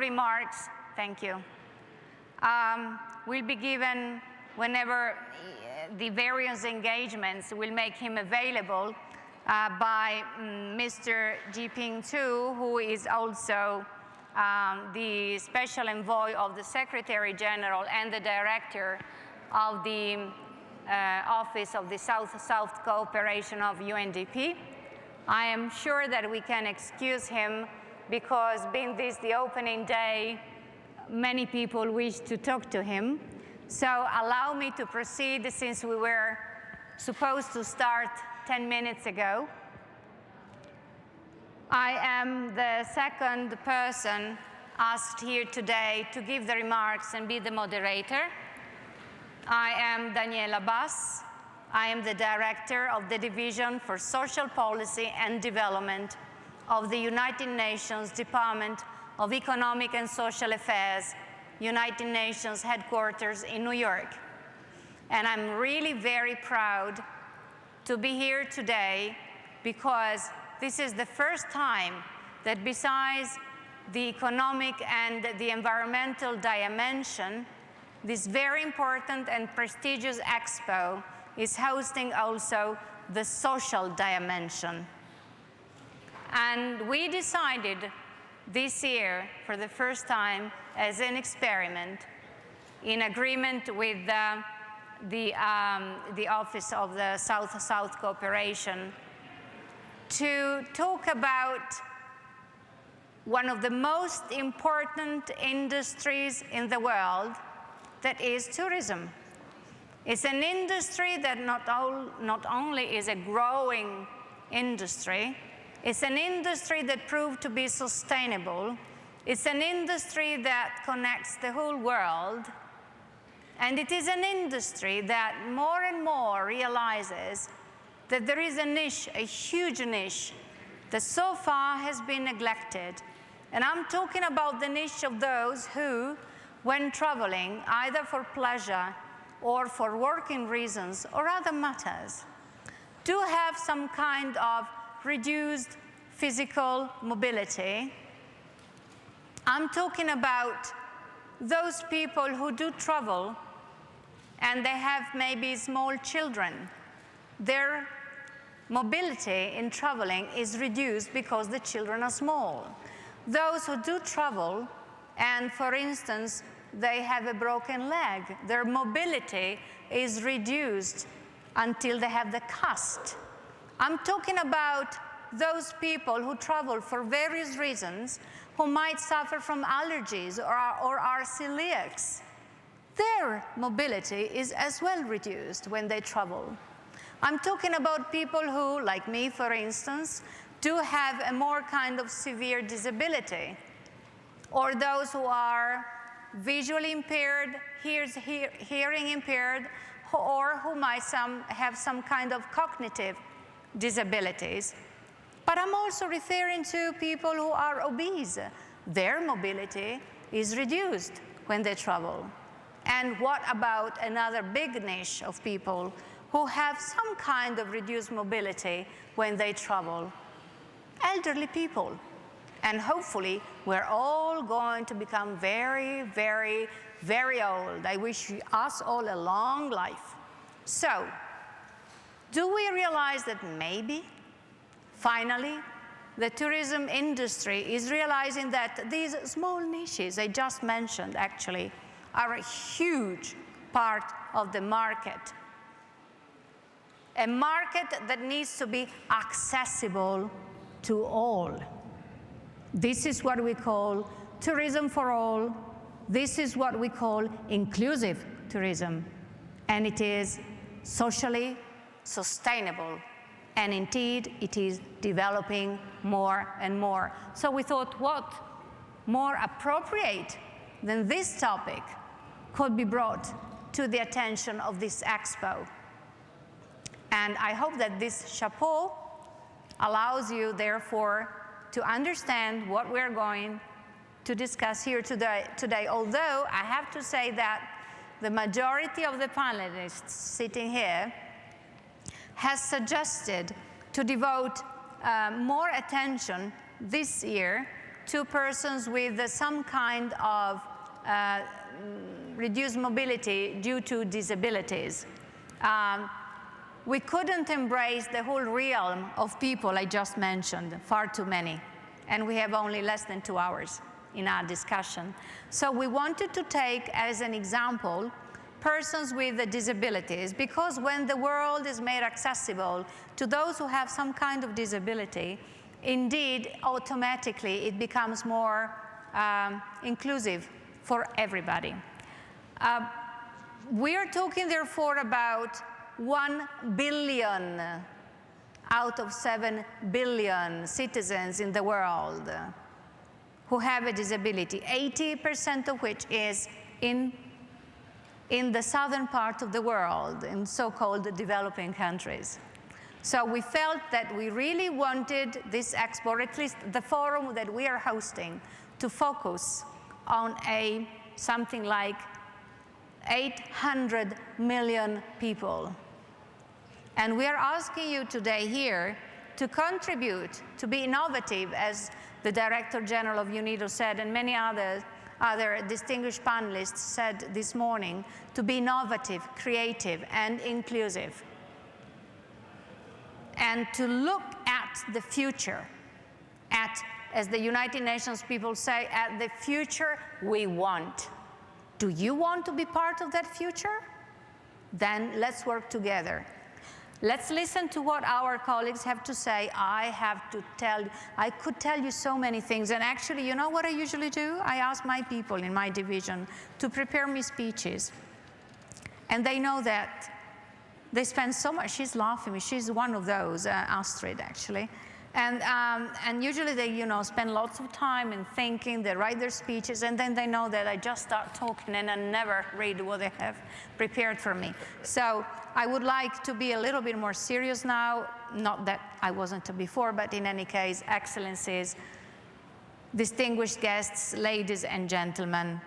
remarks, thank you, will be given whenever the various engagements will make him available by Mr. Jiping Tu, who is also the Special Envoy of the Secretary General and the Director of the Office of the South-South Cooperation of UNDP. I am sure that we can excuse him because being this the opening day, many people wish to talk to him. So allow me to proceed since we were supposed to start 10 minutes ago. I am the second person asked here today to give the remarks and be the moderator. I am Daniela Bass. I am the Director of the Division for Social Policy and Development of the United Nations Department of Economic and Social Affairs, United Nations headquarters in New York. And I'm really very proud to be here today because this is the first time that besides the economic and the environmental dimension, this very important and prestigious Expo is hosting also the social dimension. And we decided this year, for the first time, as an experiment, in agreement with the Office of the South-South Cooperation, to talk about one of the most important industries in the world, that is tourism. It's an industry that not only is a growing industry, it's an industry that proved to be sustainable. It's an industry that connects the whole world. And it is an industry that more and more realizes that there is a niche, a huge niche, that so far has been neglected. And I'm talking about the niche of those who, when traveling, either for pleasure or for working reasons or other matters, do have some kind of reduced physical mobility. I'm talking about those people who do travel and they have maybe small children. Their mobility in traveling is reduced because the children are small. Those who do travel and, for instance, they have a broken leg, their mobility is reduced until they have the cast. I'm talking about those people who travel for various reasons, who might suffer from allergies or are celiacs. Their mobility is as well reduced when they travel. I'm talking about people who, like me for instance, do have a more kind of severe disability, or those who are visually impaired, hearing impaired, or who might have some kind of cognitive disabilities. But I'm also referring to people who are obese. Their mobility is reduced when they travel. And what about another big niche of people who have some kind of reduced mobility when they travel? Elderly people. And hopefully, we're all going to become very, very, very old. I wish us all a long life. So, do we realize that maybe, finally, the tourism industry is realizing that these small niches I just mentioned, actually, are a huge part of the market. A market that needs to be accessible to all. This is what we call tourism for all. This is what we call inclusive tourism. And it is socially sustainable. And indeed, it is developing more and more. So we thought, what more appropriate than this topic could be brought to the attention of this Expo? And I hope that this chapeau allows you, therefore, to understand what we're going to discuss here today. Although I have to say that the majority of the panelists sitting here has suggested to devote more attention this year to persons with some kind of reduced mobility due to disabilities. We couldn't embrace the whole realm of people I just mentioned, far too many, and we have only less than 2 hours in our discussion. So we wanted to take as an example persons with disabilities, because when the world is made accessible to those who have some kind of disability, indeed, automatically it becomes more inclusive for everybody. We are talking, therefore, about 1 billion out of 7 billion citizens in the world who have a disability, 80% of which is in the southern part of the world, in so-called developing countries. So we felt that we really wanted this Expo, or at least the forum that we are hosting, to focus on something like 800 million people. And we are asking you today here to contribute, to be innovative, as the Director General of UNIDO said, and many other distinguished panelists said this morning, to be innovative, creative, and inclusive. And to look at the future, as the United Nations people say, at the future we want. Do you want to be part of that future? Then let's work together. Let's listen to what our colleagues have to say. I could tell you so many things, and actually, you know what I usually do? I ask my people in my division to prepare me speeches. And they know that they spend so much. She's laughing. She's one of those, Astrid, actually. And usually they, spend lots of time in thinking. They write their speeches, and then they know that I just start talking and I never read what they have prepared for me. So I would like to be a little bit more serious now. Not that I wasn't before, but in any case, excellencies, distinguished guests, ladies and gentlemen,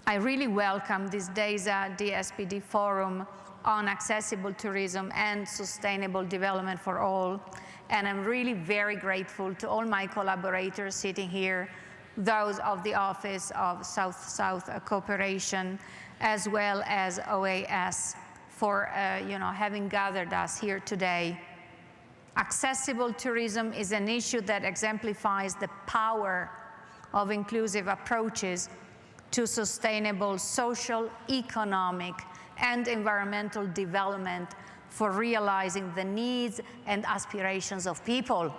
I really welcome this DESA DSPD Forum on accessible tourism and sustainable development for all. And I'm really very grateful to all my collaborators sitting here, those of the Office of South-South Cooperation, as well as OAS, for having gathered us here today. Accessible tourism is an issue that exemplifies the power of inclusive approaches to sustainable social, economic, and environmental development for realizing the needs and aspirations of people.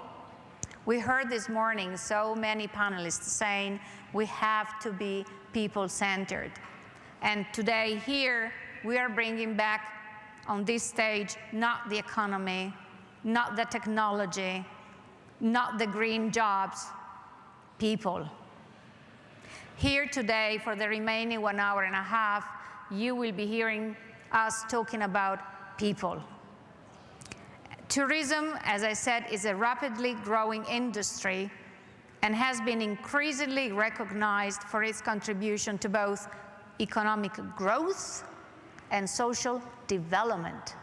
We heard this morning so many panelists saying we have to be people-centered. And today here, we are bringing back on this stage not the economy, not the technology, not the green jobs, people. Here today, for the remaining 1 hour and a half, you will be hearing us talking about people. Tourism, as I said, is a rapidly growing industry and has been increasingly recognized for its contribution to both economic growth and social development.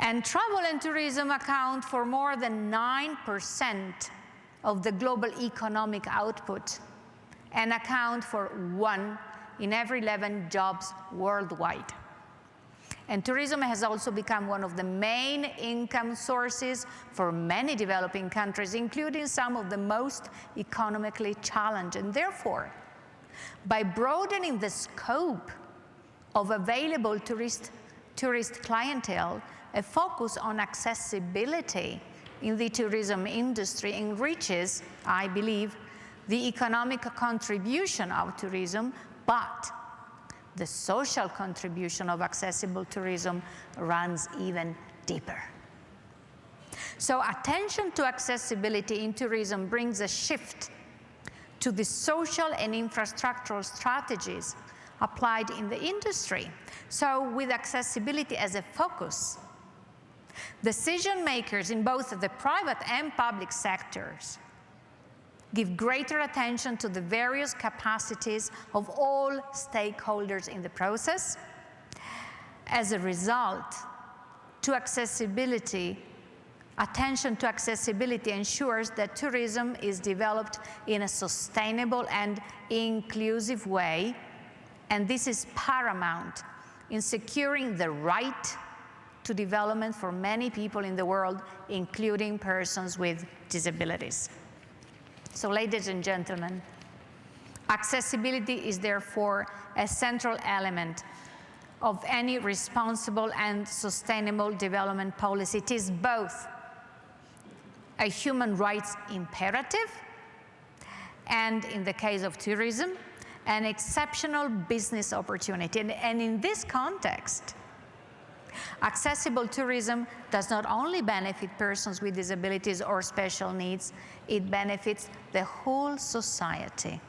And travel and tourism account for more than 9% of the global economic output and account for 1 in every 11 jobs worldwide. And tourism has also become one of the main income sources for many developing countries, including some of the most economically challenged. And therefore, by broadening the scope of available tourist clientele, a focus on accessibility in the tourism industry enriches, I believe, the economic contribution of tourism, but the social contribution of accessible tourism runs even deeper. So attention to accessibility in tourism brings a shift to the social and infrastructural strategies applied in the industry. So with accessibility as a focus, decision makers in both the private and public sectors give greater attention to the various capacities of all stakeholders in the process. As a result, to accessibility Attention to accessibility ensures that tourism is developed in a sustainable and inclusive way, and this is paramount in securing the right to development for many people in the world, including persons with disabilities. So, ladies and gentlemen, accessibility is therefore a central element of any responsible and sustainable development policy. It is both a human rights imperative, and in the case of tourism, an exceptional business opportunity. And in this context, accessible tourism does not only benefit persons with disabilities or special needs, it benefits the whole society.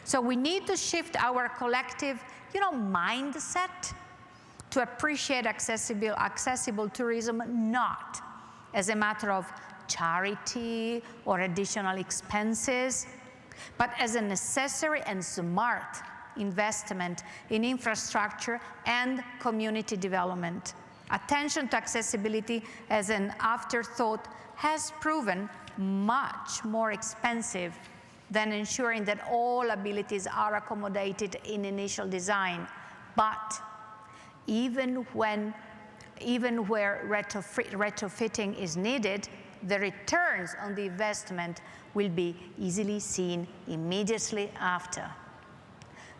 So we need to shift our collective, mindset to appreciate accessible tourism not as a matter of charity or additional expenses, but as a necessary and smart investment in infrastructure and community development. Attention to accessibility as an afterthought has proven much more expensive than ensuring that all abilities are accommodated in initial design. But even where retrofitting is needed, the returns on the investment will be easily seen immediately after.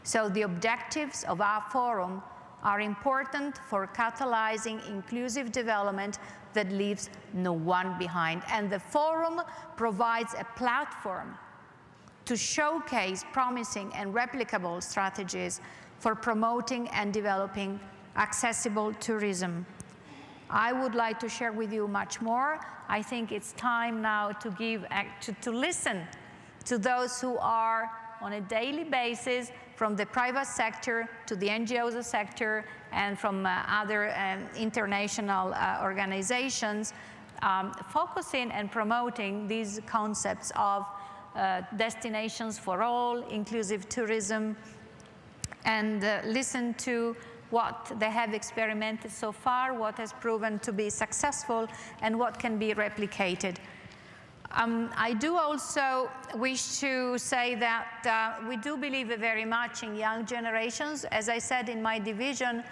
So the objectives of our forum are important for catalyzing inclusive development that leaves no one behind. And the forum provides a platform to showcase promising and replicable strategies for promoting and developing accessible tourism. I would like to share with you much more. I think it's time now to listen to those who are on a daily basis, from the private sector to the NGO sector and from other international organizations, focusing and promoting these concepts of destinations for all, inclusive tourism, and listen to what they have experimented so far, what has proven to be successful, and what can be replicated. I do also wish to say that we do believe very much in young generations. As I said, in my division,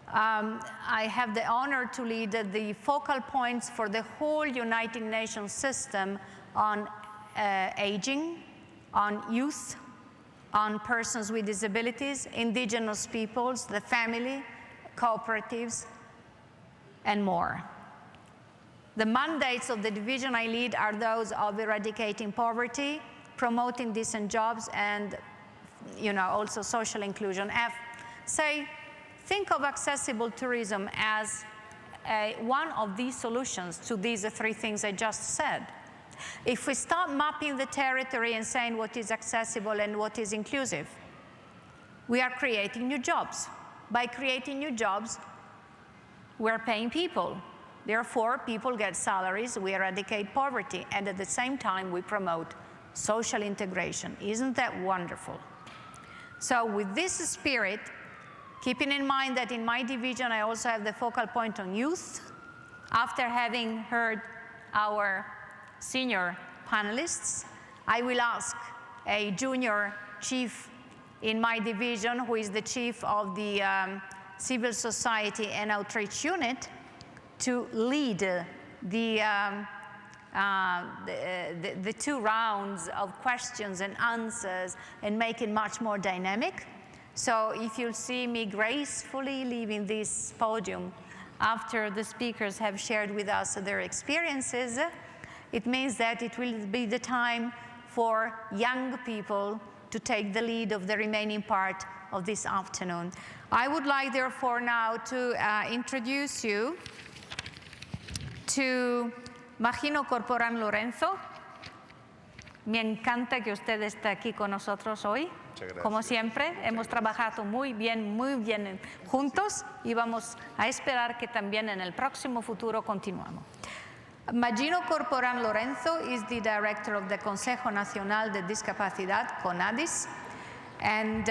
I have the honor to lead the focal points for the whole United Nations system on aging, on youth, on persons with disabilities, indigenous peoples, the family, cooperatives, and more. The mandates of the division I lead are those of eradicating poverty, promoting decent jobs, and also social inclusion. Think of accessible tourism as one of these solutions to these three things I just said. If we start mapping the territory and saying what is accessible and what is inclusive, we are creating new jobs. By creating new jobs, we're paying people. Therefore, people get salaries, we eradicate poverty, and at the same time, we promote social integration. Isn't that wonderful? So with this spirit, keeping in mind that in my division, I also have the focal point on youth, after having heard our senior panelists, I will ask a junior chief in my division, who is the chief of the Civil Society and Outreach Unit, to lead the two rounds of questions and answers and make it much more dynamic. So if you'll see me gracefully leaving this podium after the speakers have shared with us their experiences, it means that it will be the time for young people to take the lead of the remaining part of this afternoon. I would like, therefore, now to introduce you to Magino Corporán Lorenzo. Me encanta que usted esté aquí con nosotros hoy. Como siempre, hemos trabajado muy bien juntos y vamos a esperar que también en el próximo futuro continuemos. Magino Corporán Lorenzo is the director of the Consejo Nacional de Discapacidad, CONADIS, and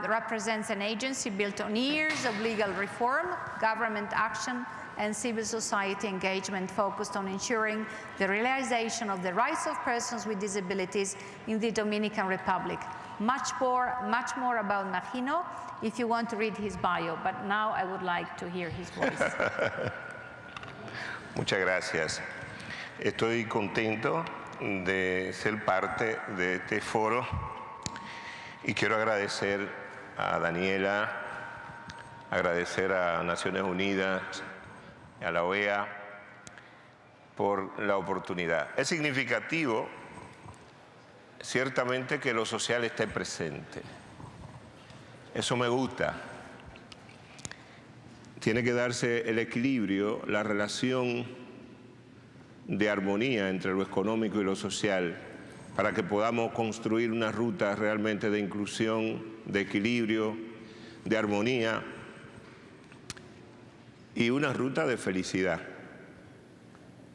represents an agency built on years of legal reform, government action, and civil society engagement focused on ensuring the realization of the rights of persons with disabilities in the Dominican Republic. Much more about Magino if you want to read his bio, but now I would like to hear his voice. Muchas gracias. Estoy contento de ser parte de este foro y quiero agradecer a Daniela, agradecer a Naciones Unidas, a la OEA por la oportunidad. Es significativo, ciertamente, que lo social esté presente. Eso me gusta. Tiene que darse el equilibrio, la relación de armonía entre lo económico y lo social para que podamos construir una ruta realmente de inclusión, de equilibrio, de armonía y una ruta de felicidad.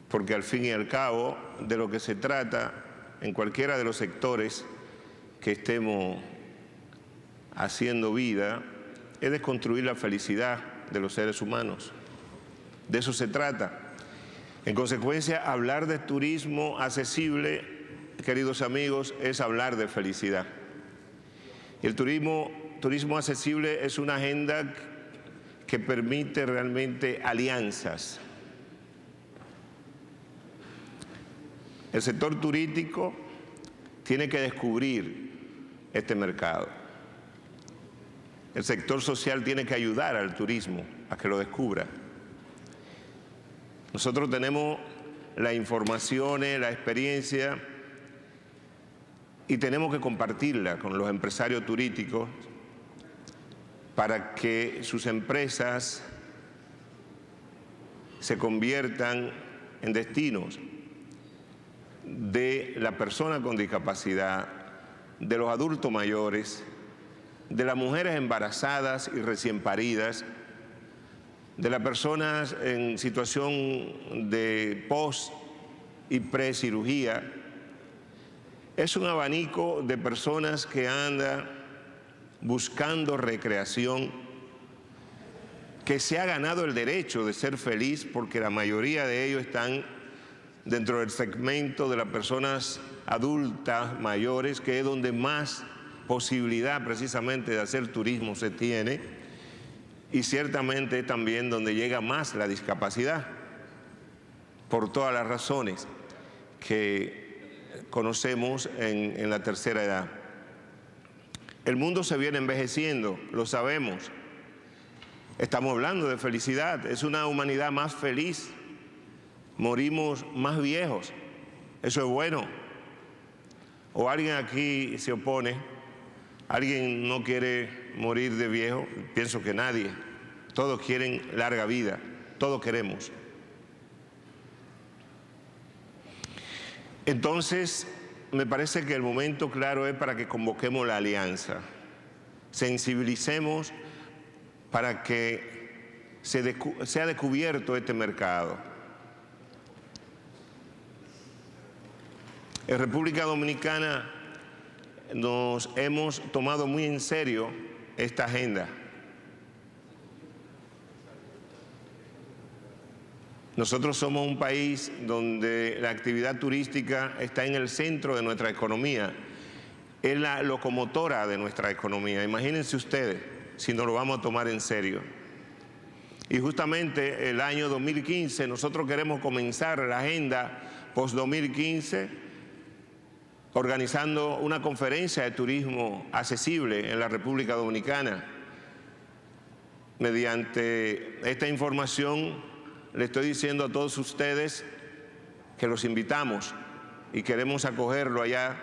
Porque al fin y al cabo, de lo que se trata en cualquiera de los sectores que estemos haciendo vida es de construir la felicidad de los seres humanos. De eso se trata. En consecuencia, hablar de turismo accesible, queridos amigos, es hablar de felicidad. El turismo accesible es una agenda que permite realmente alianzas. El sector turístico tiene que descubrir este mercado. El sector social tiene que ayudar al turismo a que lo descubra. Nosotros tenemos la información, la experiencia y tenemos que compartirla con los empresarios turísticos para que sus empresas se conviertan en destinos de la persona con discapacidad, de los adultos mayores, de las mujeres embarazadas y recién paridas, de las personas en situación de post y pre-cirugía. Es un abanico de personas que anda buscando recreación, que se ha ganado el derecho de ser feliz porque la mayoría de ellos están dentro del segmento de las personas adultas mayores, que es donde más posibilidad precisamente de hacer turismo se tiene, y ciertamente es también donde llega más la discapacidad, por todas las razones que conocemos en la tercera edad. El mundo se viene envejeciendo, lo sabemos. Estamos hablando de felicidad, es una humanidad más feliz, morimos más viejos, eso es bueno. ¿O alguien aquí se opone? ¿Alguien no quiere morir de viejo? Pienso que nadie. Todos quieren larga vida, todos queremos. Entonces, me parece que el momento claro es para que convoquemos la alianza, sensibilicemos para que sea descubierto este mercado. En República Dominicana nos hemos tomado muy en serio esta agenda. Nosotros somos un país donde la actividad turística está en el centro de nuestra economía, es la locomotora de nuestra economía. Imagínense ustedes si nos lo vamos a tomar en serio. Y justamente el año 2015 nosotros queremos comenzar la agenda post-2015 organizando una conferencia de turismo accesible en la República Dominicana. Mediante esta información le estoy diciendo a todos ustedes que los invitamos y queremos acogerlo allá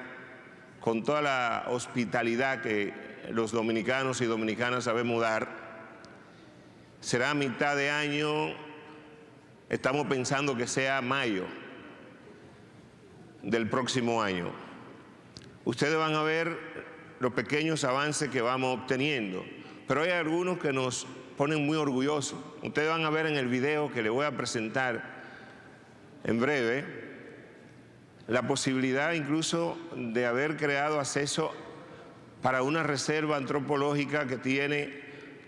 con toda la hospitalidad que los dominicanos y dominicanas sabemos dar. Será a mitad de año, estamos pensando que sea mayo del próximo año. Ustedes van a ver los pequeños avances que vamos obteniendo, pero hay algunos que nos ponen muy orgullosos. Ustedes van a ver en el video que les voy a presentar en breve la posibilidad incluso de haber creado acceso para una reserva antropológica que tiene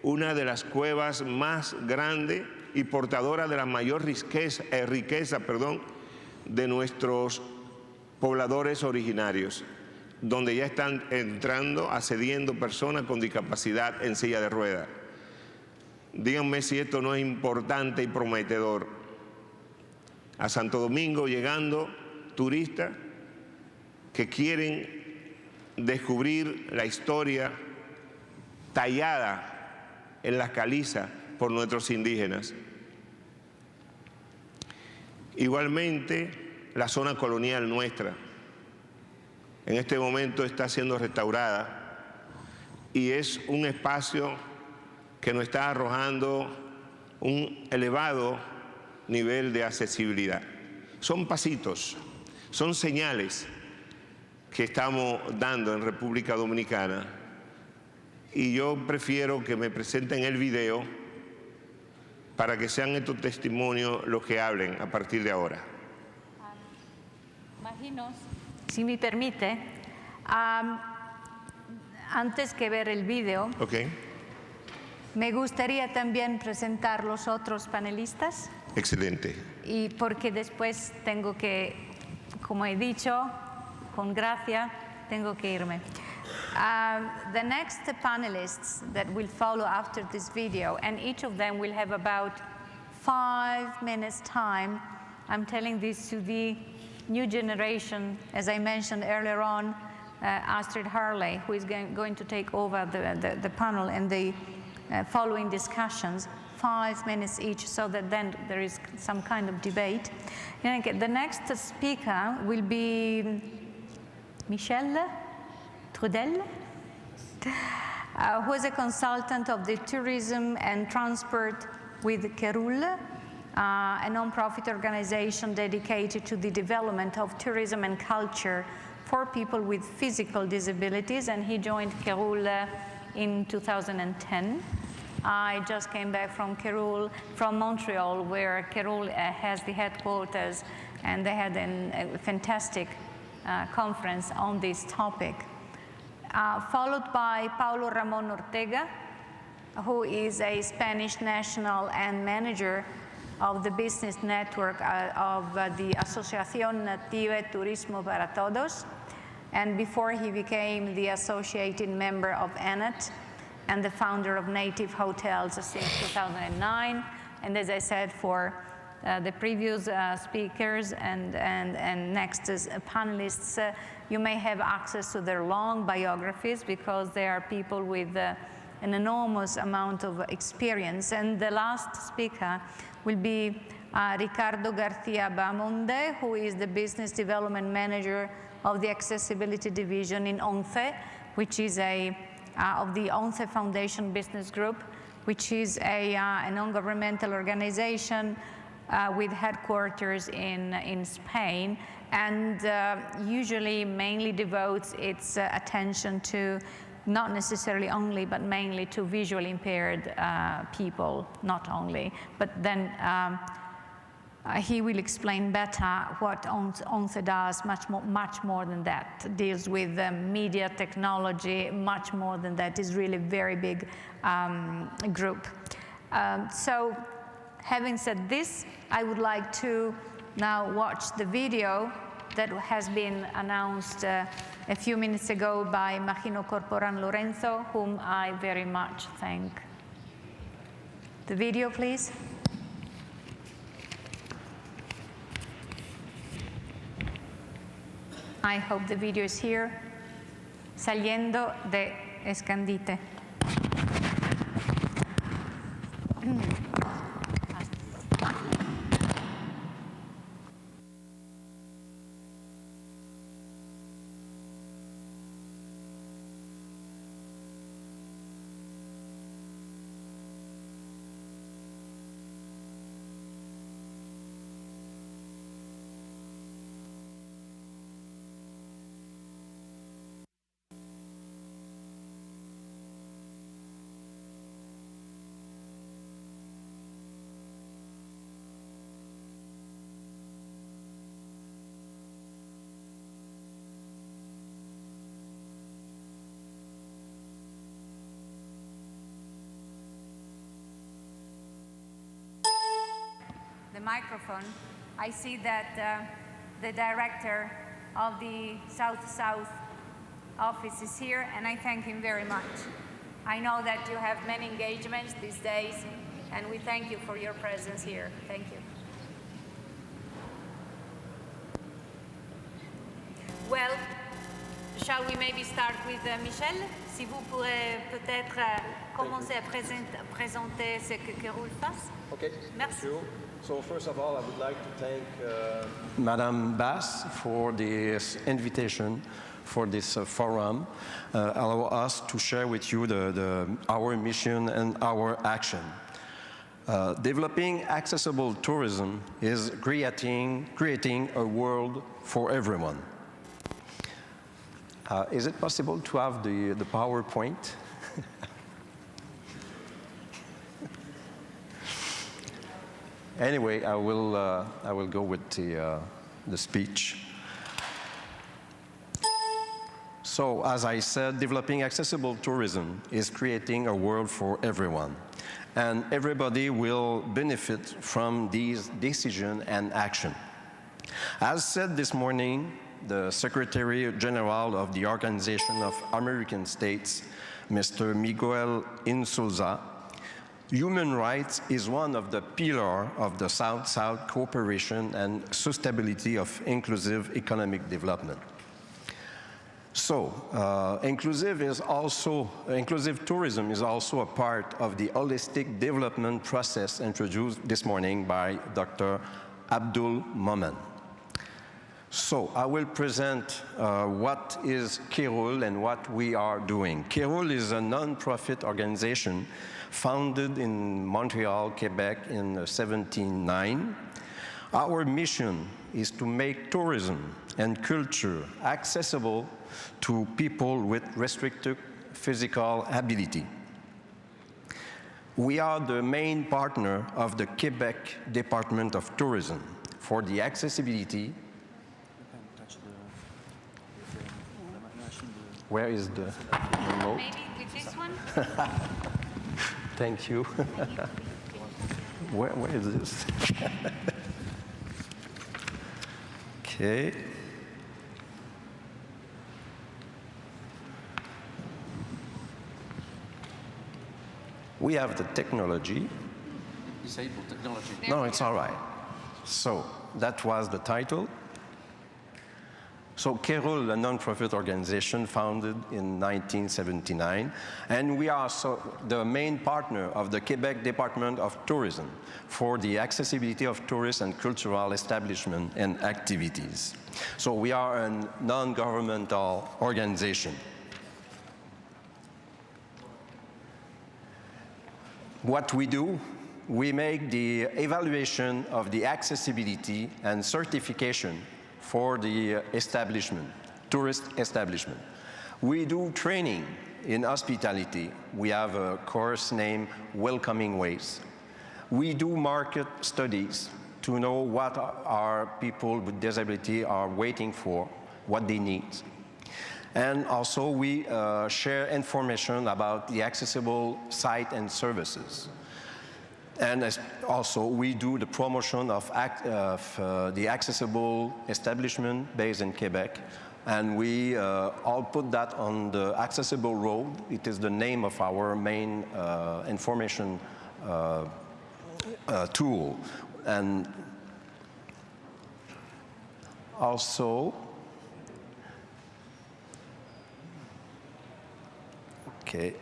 una de las cuevas más grandes y portadora de la mayor riqueza, de nuestros pobladores originarios, donde ya están entrando, accediendo personas con discapacidad en silla de ruedas. Díganme si esto no es importante y prometedor. A Santo Domingo llegando turistas que quieren descubrir la historia tallada en las calizas por nuestros indígenas. Igualmente, la zona colonial nuestra en este momento está siendo restaurada y es un espacio que nos está arrojando un elevado nivel de accesibilidad. Son pasitos, son señales que estamos dando en República Dominicana, y yo prefiero que me presenten el video para que sean estos testimonios los que hablen a partir de ahora. Imagino, si me permite, antes que ver el video, me gustaría también presentar los otros panelistas. Excelente. Y porque después tengo que, como he dicho, con gracia, tengo que irme. The next panelists that will follow after this video, and each of them will have about 5 minutes time. I'm telling this to the new generation, as I mentioned earlier on, Astrid Harley, who is going to take over the panel and the following discussions, 5 minutes each, so that then there is some kind of debate. The next speaker will be Michelle Trudel, who is a consultant of the tourism and transport with Kerul, a non-profit organization dedicated to the development of tourism and culture for people with physical disabilities, and he joined Kerul in 2010. I just came back from Montreal, where Kerul has the headquarters, and they had a fantastic conference on this topic. Followed by Paulo Ramón Ortega, who is a Spanish national and manager of the business network of the Asociación Nativa Turismo para Todos. And before he became the associated member of ANAT and the founder of Native Hotels since 2009. And as I said, for the previous speakers and next panelists, you may have access to their long biographies, because they are people with an enormous amount of experience. And the last speaker will be Ricardo García Bamonde, who is the Business Development Manager of the Accessibility Division in ONCE, which is of the ONCE Foundation Business Group, which is a non-governmental organization with headquarters in Spain, and usually mainly devotes its attention to, not necessarily only, but mainly to visually impaired people, not only. But then he will explain better what ONCE does, much more than that. It deals with media technology, much more than that. It's really a very big group. So having said this, I would like to now watch the video that has been announced a few minutes ago by Magino Corporan Lorenzo, whom I very much thank. The video, please. I hope the video is here. Saliendo de Escandite. the microphone, I see that the director of the South-South office is here, and I thank him very much. I know that you have many engagements these days, and we thank you for your presence here. Thank you. Well, shall we maybe start with Michel? Si vous pourrez peut-être commencer à présenter ce que Kéroul fasse. Okay. Merci. Thank you. So first of all, I would like to thank Madame Bass for this invitation for this forum. Allow us to share with you our mission and our action. Developing accessible tourism is creating a world for everyone. Is it possible to have the PowerPoint? Anyway, I will go with the speech. So, as I said, developing accessible tourism is creating a world for everyone. And everybody will benefit from these decisions and action. As said this morning, the Secretary General of the Organization of American States, Mr. Miguel Insulza, human rights is one of the pillars of the South-South cooperation and sustainability of inclusive economic development. So, inclusive tourism is also a part of the holistic development process introduced this morning by Dr. Abdul Momen. So, I will present what is Kéroul and what we are doing. Kéroul is a non-profit organization founded in Montreal, Quebec in 1709. Our mission is to make tourism and culture accessible to people with restricted physical ability. We are the main partner of the Quebec Department of Tourism for the accessibility. Where is the remote? Maybe with this one? Thank you. Where is this? Okay. We have the technology. Disabled technology. No, it's all right. So that was the title. So Kéroul, a non-profit organization founded in 1979, and we are the main partner of the Quebec Department of Tourism for the accessibility of tourist and cultural establishment and activities. So we are a non-governmental organization. What we do, we make the evaluation of the accessibility and certification for the establishment, tourist establishment. We do training in hospitality. We have a course named Welcoming Ways. We do market studies to know what our people with disability are waiting for, what they need. And also we share information about the accessible site and services. And also we do the promotion of the accessible establishment based in Quebec. And we all put that on the Accessible Road. It is the name of our main information tool. And also, okay.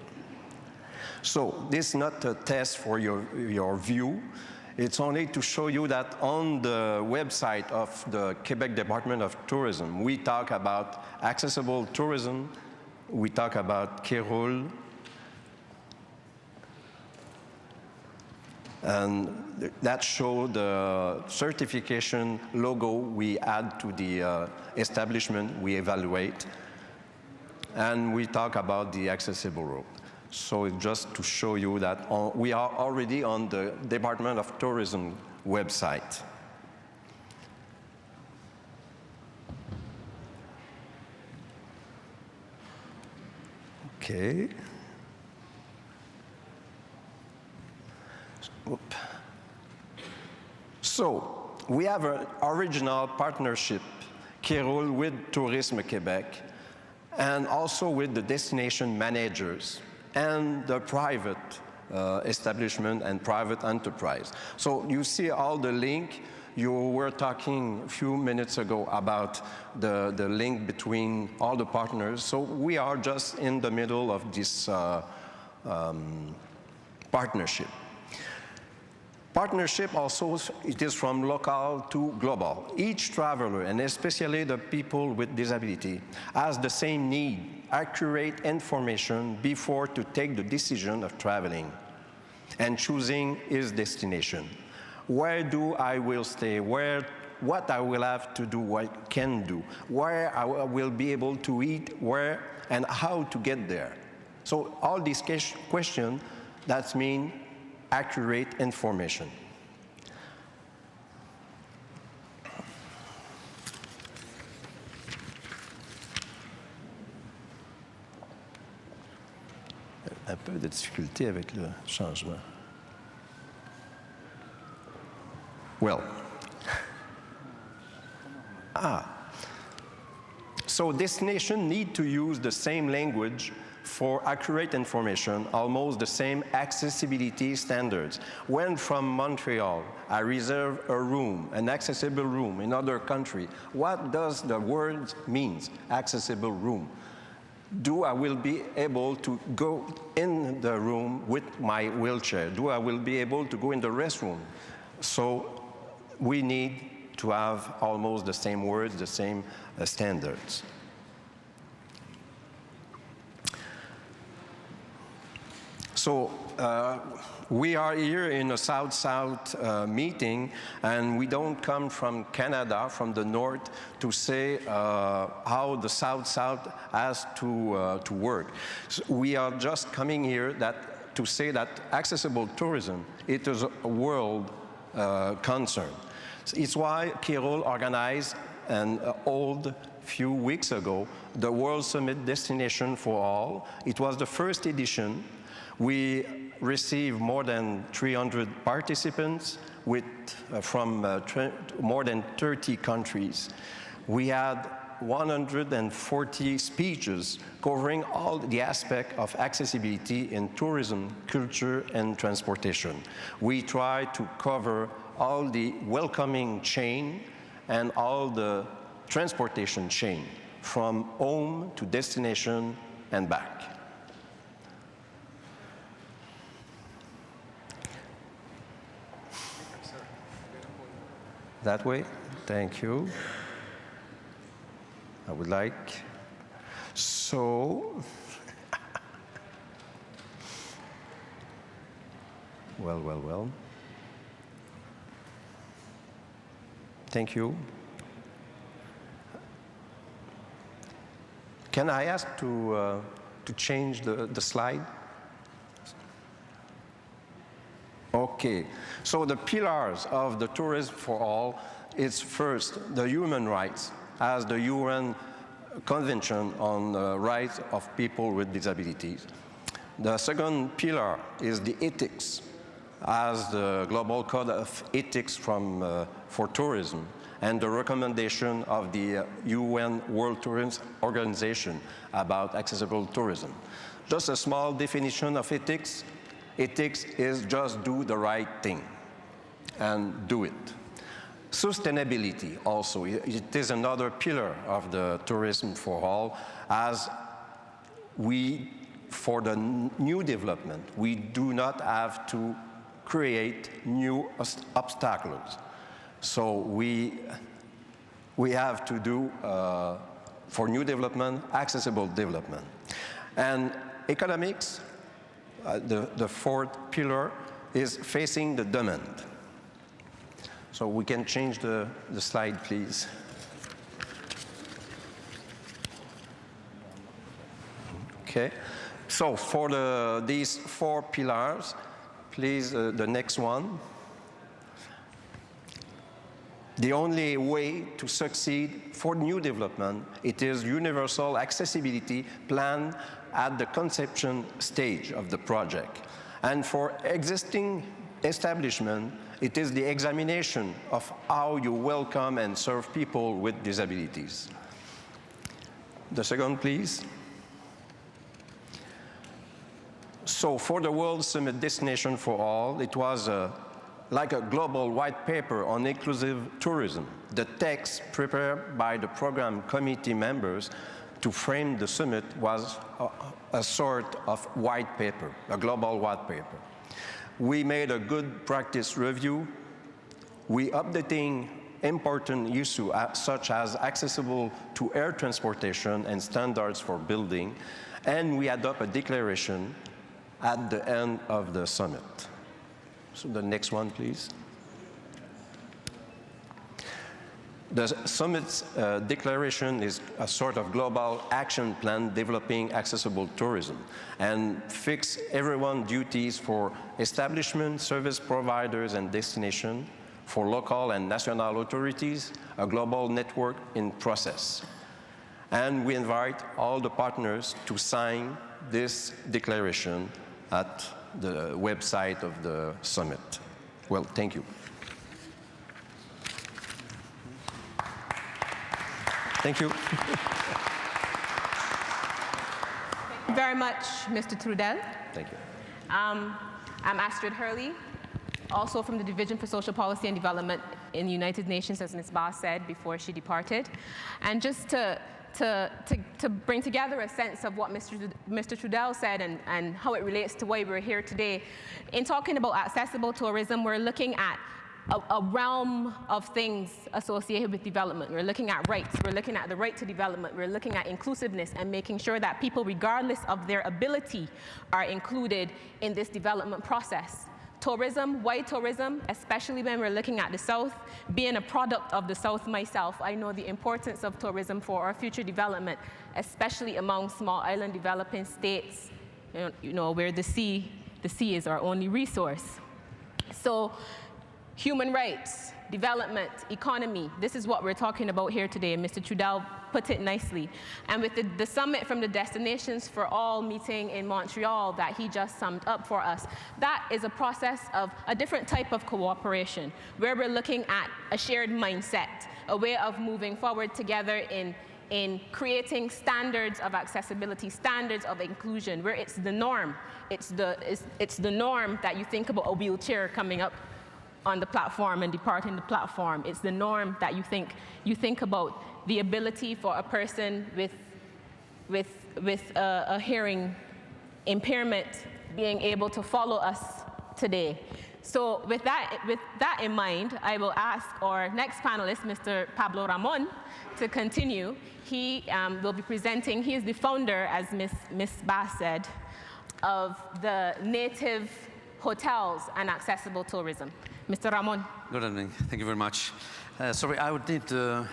So this is not a test for your view. It's only to show you that on the website of the Quebec Department of Tourism, we talk about accessible tourism, we talk about Kéroul, and that shows the certification logo we add to the establishment we evaluate, and we talk about the accessible road. So it's just to show you that we are already on the Department of Tourism website. Okay. So we have an original partnership, Kérol, with Tourisme Québec, and also with the destination managers and the private establishment and private enterprise. So you see all the link. You were talking a few minutes ago about the link between all the partners. So we are just in the middle of this partnership. Partnership also, it is from local to global. Each traveler, and especially the people with disability, has the same need, accurate information before to take the decision of traveling and choosing his destination. Where do I will stay? What I will have to do, what I can do, where I will be able to eat, where and how to get there. So all these questions, that means accurate information. Un peu de difficulté avec le changement. Well, so destinations need to use the same language for accurate information, almost the same accessibility standards. When from Montreal, I reserve a room, an accessible room in another country, what does the word mean, accessible room? Do I will be able to go in the room with my wheelchair? Do I will be able to go in the restroom? So we need to have almost the same words, the same standards. So we are here in a South-South meeting, and we don't come from Canada, from the north, to say how the South-South has to work. So we are just coming here to say that accessible tourism, it is a world concern. It's why Kérol organized and held few weeks ago the World Summit Destination for All. It was the first edition. We received more than 300 participants from more than 30 countries. We had 140 speeches covering all the aspects of accessibility in tourism, culture, and transportation. We tried to cover all the welcoming chain and all the transportation chain, from home to destination and back. That way, thank you. I would like, so, well. Thank you. Can I ask to change the slide? Okay, so the pillars of the Tourism for All is first the human rights, as the UN Convention on the Rights of People with Disabilities. The second pillar is the ethics, as the Global Code of Ethics for Tourism, and the recommendation of the UN World Tourism Organization about accessible tourism. Just a small definition of ethics. Ethics is just do the right thing and do it. Sustainability also, it is another pillar of the Tourism for All, as for the new development, we do not have to create new obstacles. So we have to do, for new development, accessible development. And economics, the fourth pillar, is facing the demand. So we can change the slide, please. Okay, so for these four pillars, please, the next one. The only way to succeed for new development, it is universal accessibility planned at the conception stage of the project. And for existing establishment, It is the examination of how you welcome and serve people with disabilities. The second, please. So for the World Summit Destination for All, it was like a global white paper on inclusive tourism. The text prepared by the program committee members to frame the summit was a sort of white paper, a global white paper. We made a good practice review. We updating important issues such as accessible to air transportation and standards for building, and we adopt a declaration at the end of the summit. So the next one, please. The summit's declaration is a sort of global action plan developing accessible tourism and fix everyone's duties for establishment, service providers, and destination, for local and national authorities, a global network in process. And we invite all the partners to sign this declaration at the website of the summit. Well, thank you. Thank you. Thank you very much, Mr. Trudel. Thank you. I'm Astrid Hurley, also from the Division for Social Policy and Development in the United Nations, as Ms. Ba said before she departed. And just to bring together a sense of what Mr. Trudel said and how it relates to why we're here today, in talking about accessible tourism, we're looking at a realm of things associated with development. We're looking at rights. We're looking at the right to development. We're looking at inclusiveness and making sure that people, regardless of their ability, are included in this development process. Tourism, why tourism, especially when we're looking at the South, being a product of the South myself, I know the importance of tourism for our future development, especially among small island developing states, you know, where the sea is our only resource. So, human rights, development, economy, this is what we're talking about here today, and Mr. Trudel put it nicely. And with the summit from the Destinations for All meeting in Montreal that he just summed up for us, that is a process of a different type of cooperation, where we're looking at a shared mindset, a way of moving forward together in creating standards of accessibility, standards of inclusion, where it's the norm. It's the norm that you think about a wheelchair coming up on the platform and departing the platform. It's the norm that you think about the ability for a person with a hearing impairment being able to follow us today. So with that in mind, I will ask our next panelist, Mr. Pablo Ramon, to continue. He will be presenting. He is the founder, as Ms. Ba said, of the Native Hotels and Accessible Tourism. Mr. Ramon. Good evening. Thank you very much. Sorry, I would need to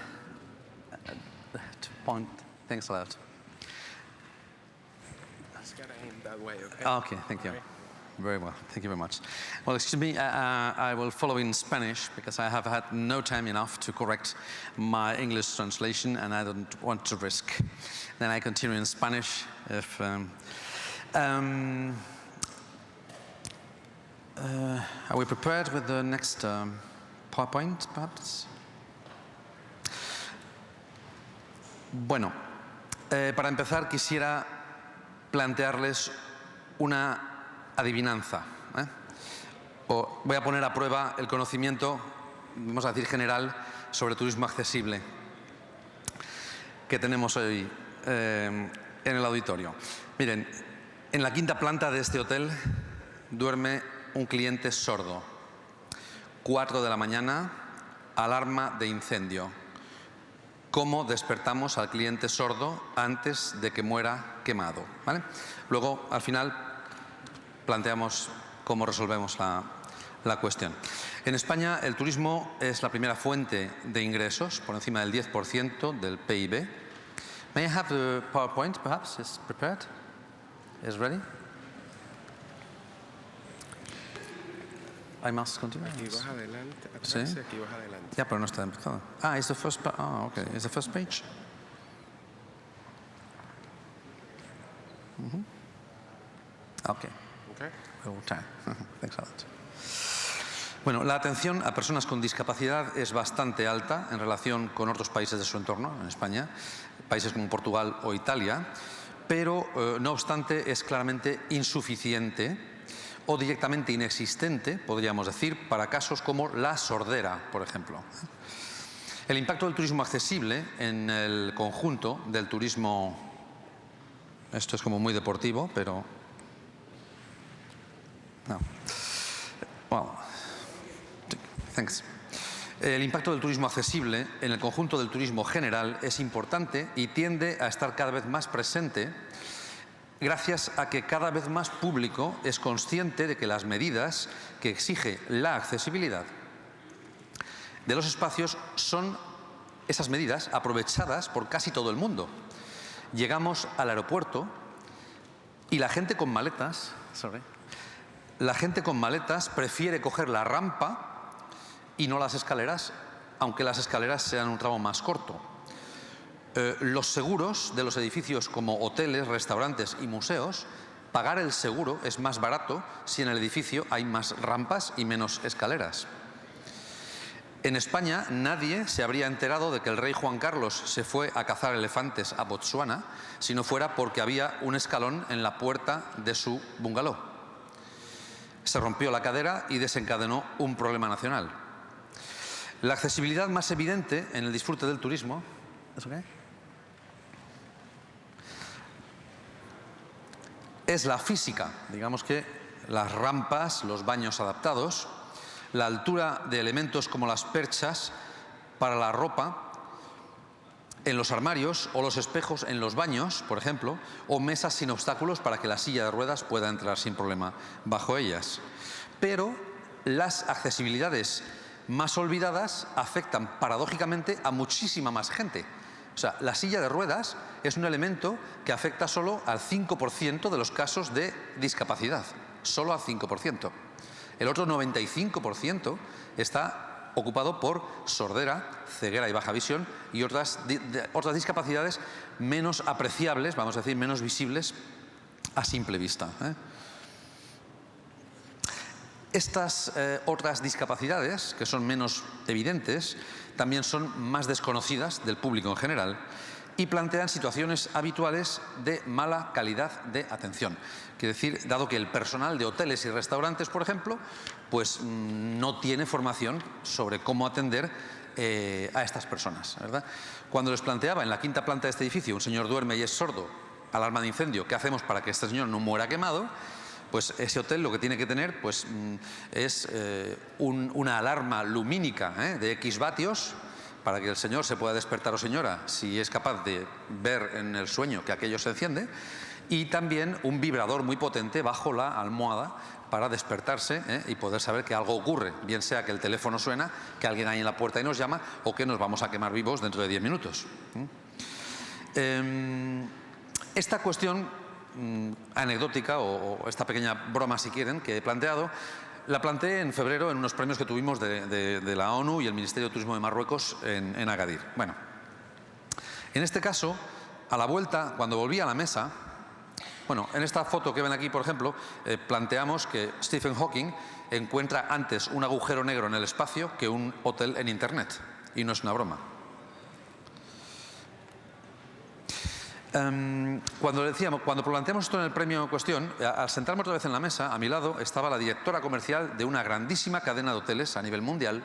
point things out. It's got to aim that way, okay? Okay, thank you. Very well. Thank you very much. Well, excuse me, I will follow in Spanish because I have had no time enough to correct my English translation and I don't want to risk. Then I continue in Spanish if... are we prepared with the next PowerPoint, perhaps? Bueno, para empezar quisiera plantearles una adivinanza. O voy a poner a prueba el conocimiento, vamos a decir general, sobre turismo accesible que tenemos hoy en el auditorio. Miren, en la quinta planta de este hotel duerme un cliente sordo. 4 de la mañana, alarma de incendio. ¿Cómo despertamos al cliente sordo antes de que muera quemado? ¿Vale? Luego, al final, planteamos cómo resolvemos la cuestión. En España, el turismo es la primera fuente de ingresos, por encima del 10% del PIB. May I have the PowerPoint, perhaps? Is prepared? Is ready? I must continue. Aquí vas adelante, atrás, ¿Sí? y aquí vas adelante. Ya, pero no está empezado. Ah, it's the first page. Ah, okay. Is the first page? Okay. Okay. I will try. Thanks a lot. Bueno, la atención a personas con discapacidad es bastante alta en relación con otros países de su entorno, en España, países como Portugal o Italia, pero no obstante es claramente insuficiente o directamente inexistente, podríamos decir, para casos como la sordera, por ejemplo. El impacto del turismo accesible en el conjunto del turismo, esto es como muy deportivo, pero no. Well, thanks. El impacto del turismo accesible en el conjunto del turismo general es importante y tiende a estar cada vez más presente gracias a que cada vez más público es consciente de que las medidas que exige la accesibilidad de los espacios son esas medidas aprovechadas por casi todo el mundo. Llegamos al aeropuerto y la gente con maletas, prefiere coger la rampa y no las escaleras, aunque las escaleras sean un tramo más corto. Los seguros de los edificios como hoteles, restaurantes y museos, pagar el seguro es más barato si en el edificio hay más rampas y menos escaleras. En España nadie se habría enterado de que el rey Juan Carlos se fue a cazar elefantes a Botsuana si no fuera porque había un escalón en la puerta de su bungalow. Se rompió la cadera y desencadenó un problema nacional. La accesibilidad más evidente en el disfrute del turismo es la física, digamos que las rampas, los baños adaptados, la altura de elementos como las perchas para la ropa en los armarios o los espejos en los baños, por ejemplo, o mesas sin obstáculos para que la silla de ruedas pueda entrar sin problema bajo ellas. Pero las accesibilidades más olvidadas afectan paradójicamente a muchísima más gente. O sea, la silla de ruedas es un elemento que afecta solo al 5% de los casos de discapacidad, solo al 5%. El otro 95% está ocupado por sordera, ceguera y baja visión y otras discapacidades menos apreciables, vamos a decir, menos visibles a simple vista. Estas otras discapacidades, que son menos evidentes, también son más desconocidas del público en general y plantean situaciones habituales de mala calidad de atención. Quiere decir, dado que el personal de hoteles y restaurantes, por ejemplo, pues no tiene formación sobre cómo atender a estas personas, ¿verdad? Cuando les planteaba en la quinta planta de este edificio, un señor duerme y es sordo, alarma de incendio, ¿qué hacemos para que este señor no muera quemado? Pues ese hotel lo que tiene que tener pues, es una alarma lumínica de X vatios para que el señor se pueda despertar o señora si es capaz de ver en el sueño que aquello se enciende, y también un vibrador muy potente bajo la almohada para despertarse y poder saber que algo ocurre, bien sea que el teléfono suena, que alguien hay en la puerta y nos llama o que nos vamos a quemar vivos dentro de 10 minutos. Esta cuestión anecdótica o esta pequeña broma, si quieren, que he planteado, la planteé en febrero en unos premios que tuvimos de la ONU y el Ministerio de Turismo de Marruecos en Agadir. Bueno, en este caso, a la vuelta, cuando volví a la mesa, bueno, en esta foto que ven aquí, por ejemplo, planteamos que Stephen Hawking encuentra antes un agujero negro en el espacio que un hotel en Internet, y no es una broma. Cuando planteamos esto en el premio en cuestión, al sentarme otra vez en la mesa, a mi lado estaba la directora comercial de una grandísima cadena de hoteles a nivel mundial,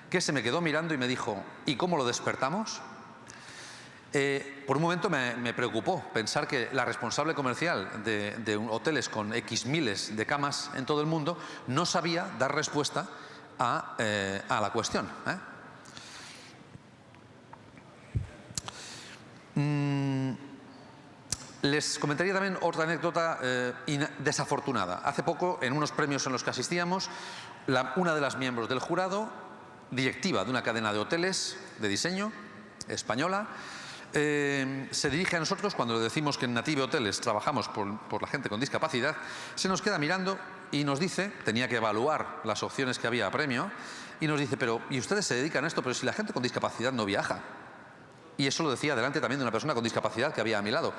que se me quedó mirando y me dijo: ¿y cómo lo despertamos? Por un momento me preocupó pensar que la responsable comercial de hoteles con X miles de camas en todo el mundo no sabía dar respuesta a la cuestión. Les comentaría también otra anécdota desafortunada. Hace poco, en unos premios en los que asistíamos, una de las miembros del jurado, directiva de una cadena de hoteles de diseño española, se dirige a nosotros cuando le decimos que en Native Hoteles trabajamos por la gente con discapacidad. Se nos queda mirando y nos dice, tenía que evaluar las opciones que había a premio, y nos dice: pero ¿y ustedes se dedican a esto? Pero si la gente con discapacidad no viaja. Y eso lo decía delante también de una persona con discapacidad que había a mi lado.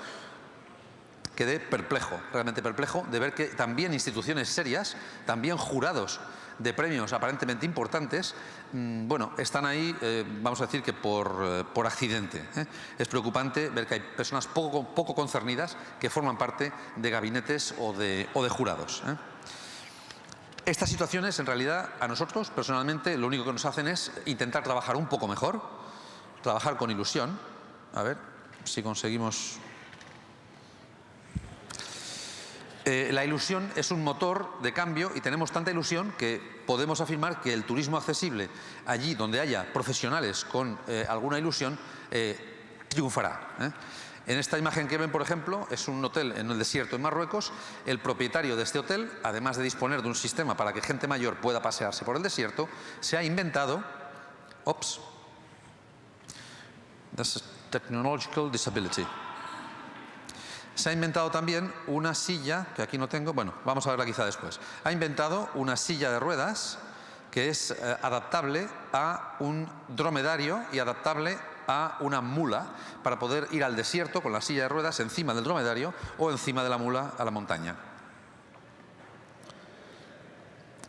Quedé perplejo, realmente perplejo, de ver que también instituciones serias, también jurados de premios aparentemente importantes, bueno, están ahí, vamos a decir que por accidente. Es preocupante ver que hay personas poco concernidas que forman parte de gabinetes o de jurados. Estas situaciones, en realidad, a nosotros, personalmente, lo único que nos hacen es intentar trabajar un poco mejor, trabajar con ilusión. A ver si conseguimos... la ilusión es un motor de cambio y tenemos tanta ilusión que podemos afirmar que el turismo accesible, allí donde haya profesionales con alguna ilusión, triunfará. En esta imagen que ven, por ejemplo, es un hotel en el desierto en Marruecos. El propietario de este hotel, además de disponer de un sistema para que gente mayor pueda pasearse por el desierto, se ha inventado... Ops. That's a technological disability. Se ha inventado también una silla, que aquí no tengo, bueno, vamos a verla quizá después. Ha inventado una silla de ruedas que es adaptable a un dromedario y adaptable a una mula para poder ir al desierto con la silla de ruedas encima del dromedario o encima de la mula a la montaña.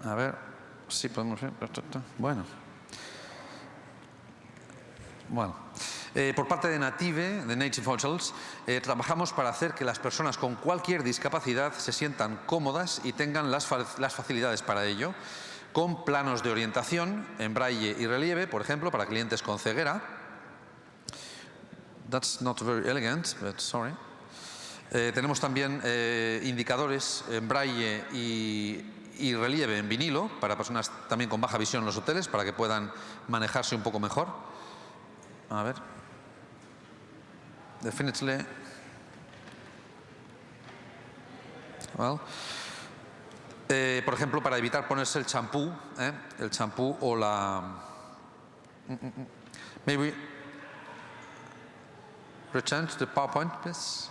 A ver si podemos ver. Bueno. Por parte de Native Hotels, trabajamos para hacer que las personas con cualquier discapacidad se sientan cómodas y tengan las facilidades para ello, con planos de orientación en braille y relieve, por ejemplo, para clientes con ceguera. That's not very elegant, but sorry. Tenemos también indicadores en braille y relieve en vinilo para personas también con baja visión en los hoteles, para que puedan manejarse un poco mejor. A ver. Definitely. Well. Por ejemplo, para evitar ponerse el champú o la... Maybe return to the PowerPoint, please.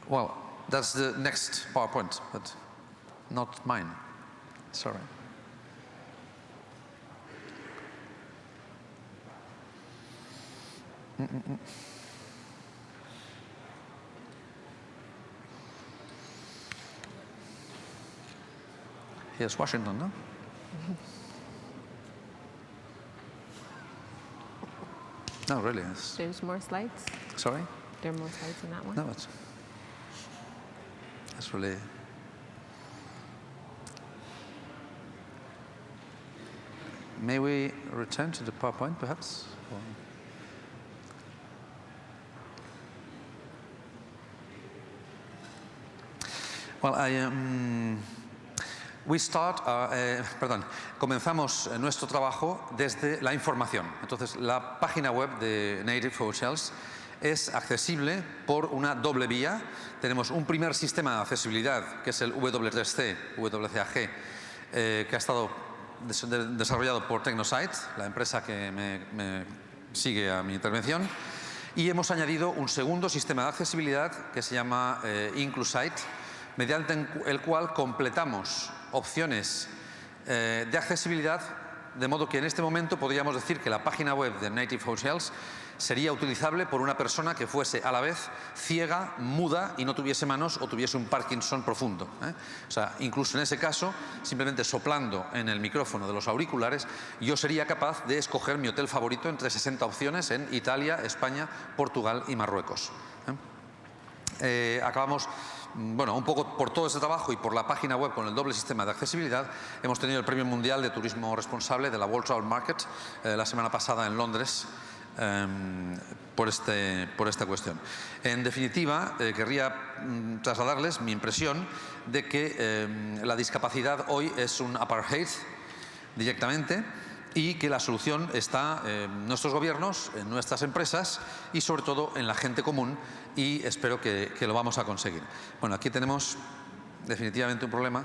Well, that's the next PowerPoint, but not mine. Sorry. Here's Washington, no? No, really. There's more slides. Sorry? There are more slides in that one. No, that's really... May we return to the PowerPoint, perhaps? Or... Well, comenzamos nuestro trabajo desde la información. Entonces, la página web de Native Hotels es accesible por una doble vía. Tenemos un primer sistema de accesibilidad, que es el W3C, WCAG, que ha estado desarrollado por Technosite, la empresa que me sigue a mi intervención. Y hemos añadido un segundo sistema de accesibilidad que se llama Inclusite, mediante el cual completamos opciones de accesibilidad, de modo que en este momento podríamos decir que la página web de Native Hotels sería utilizable por una persona que fuese a la vez ciega, muda y no tuviese manos o tuviese un Parkinson profundo. O sea, incluso en ese caso, simplemente soplando en el micrófono de los auriculares, yo sería capaz de escoger mi hotel favorito entre 60 opciones en Italia, España, Portugal y Marruecos. Acabamos... Bueno, un poco por todo ese trabajo y por la página web con el doble sistema de accesibilidad, hemos tenido el Premio Mundial de Turismo Responsable de la World Travel Market la semana pasada en Londres por esta cuestión. En definitiva, querría trasladarles mi impresión de que la discapacidad hoy es un apartheid directamente, y que la solución está en nuestros gobiernos, en nuestras empresas y sobre todo en la gente común, y espero que lo vamos a conseguir. Bueno, aquí tenemos definitivamente un problema.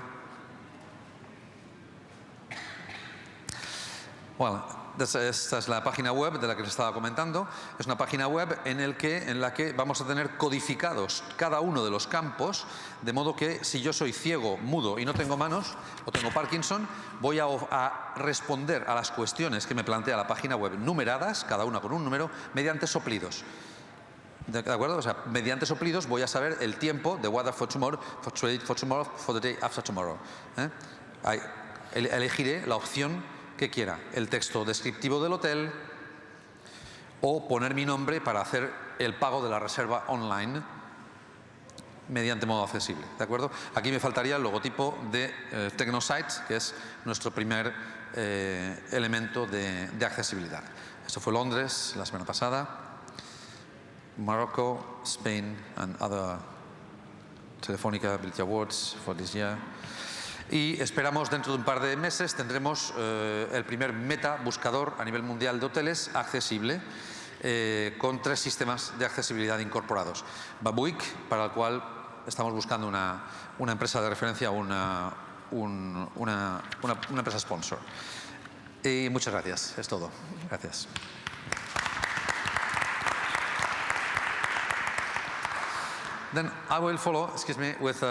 Bueno, esta es la página web de la que les estaba comentando. Es una página web en la que vamos a tener codificados cada uno de los campos, de modo que si yo soy ciego, mudo y no tengo manos o tengo Parkinson, voy a responder a las cuestiones que me plantea la página web numeradas, cada una con un número, mediante soplidos. ¿De acuerdo? O sea, mediante soplidos voy a saber el tiempo de weather for tomorrow, for today, for tomorrow, for the day after tomorrow. Elegiré la opción que quiera, el texto descriptivo del hotel o poner mi nombre para hacer el pago de la reserva online mediante modo accesible, ¿de acuerdo? Aquí me faltaría el logotipo de TechnoSites, que es nuestro primer elemento de accesibilidad. Esto fue Londres la semana pasada, Morocco, Spain and other Telefónica Ability Awards for this year. Y esperamos dentro de un par de meses tendremos el primer meta buscador a nivel mundial de hoteles accesible con 3 sistemas de accesibilidad incorporados. Babuik, para el cual estamos buscando una empresa de referencia, una empresa sponsor. Y muchas gracias, es todo. Gracias. Then I will follow, excuse me, with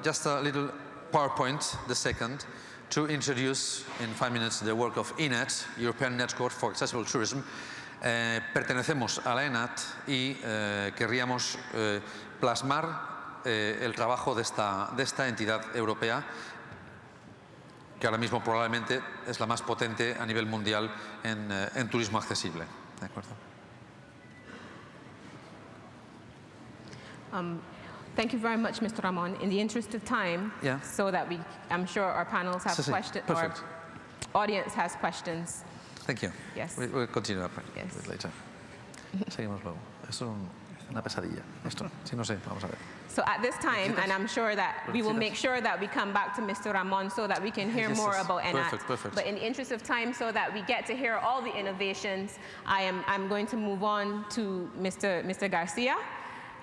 just a little PowerPoint, the second, to introduce in 5 minutes the work of ENAT, European Network for Accessible Tourism. Pertenecemos a la ENAT y querríamos plasmar el trabajo de esta entidad europea, que ahora mismo probablemente es la más potente a nivel mundial en turismo accesible. ¿De acuerdo? Thank you very much, Mr. Ramon. In the interest of time, Yeah. so that I'm sure our panels have questions, our Perfect. audience has questions. Thank you. Yes. We'll continue a Yes. bit later. Seguimos luego. Esto es una pesadilla. Esto, sí, no sé, vamos a ver. So at this time, and I'm sure that we will make sure that we come back to Mr. Ramon so that we can hear Yes, more yes. about ENAT. Perfect. But in the interest of time, so that we get to hear all the innovations, I'm going to move on to Mr. Garcia.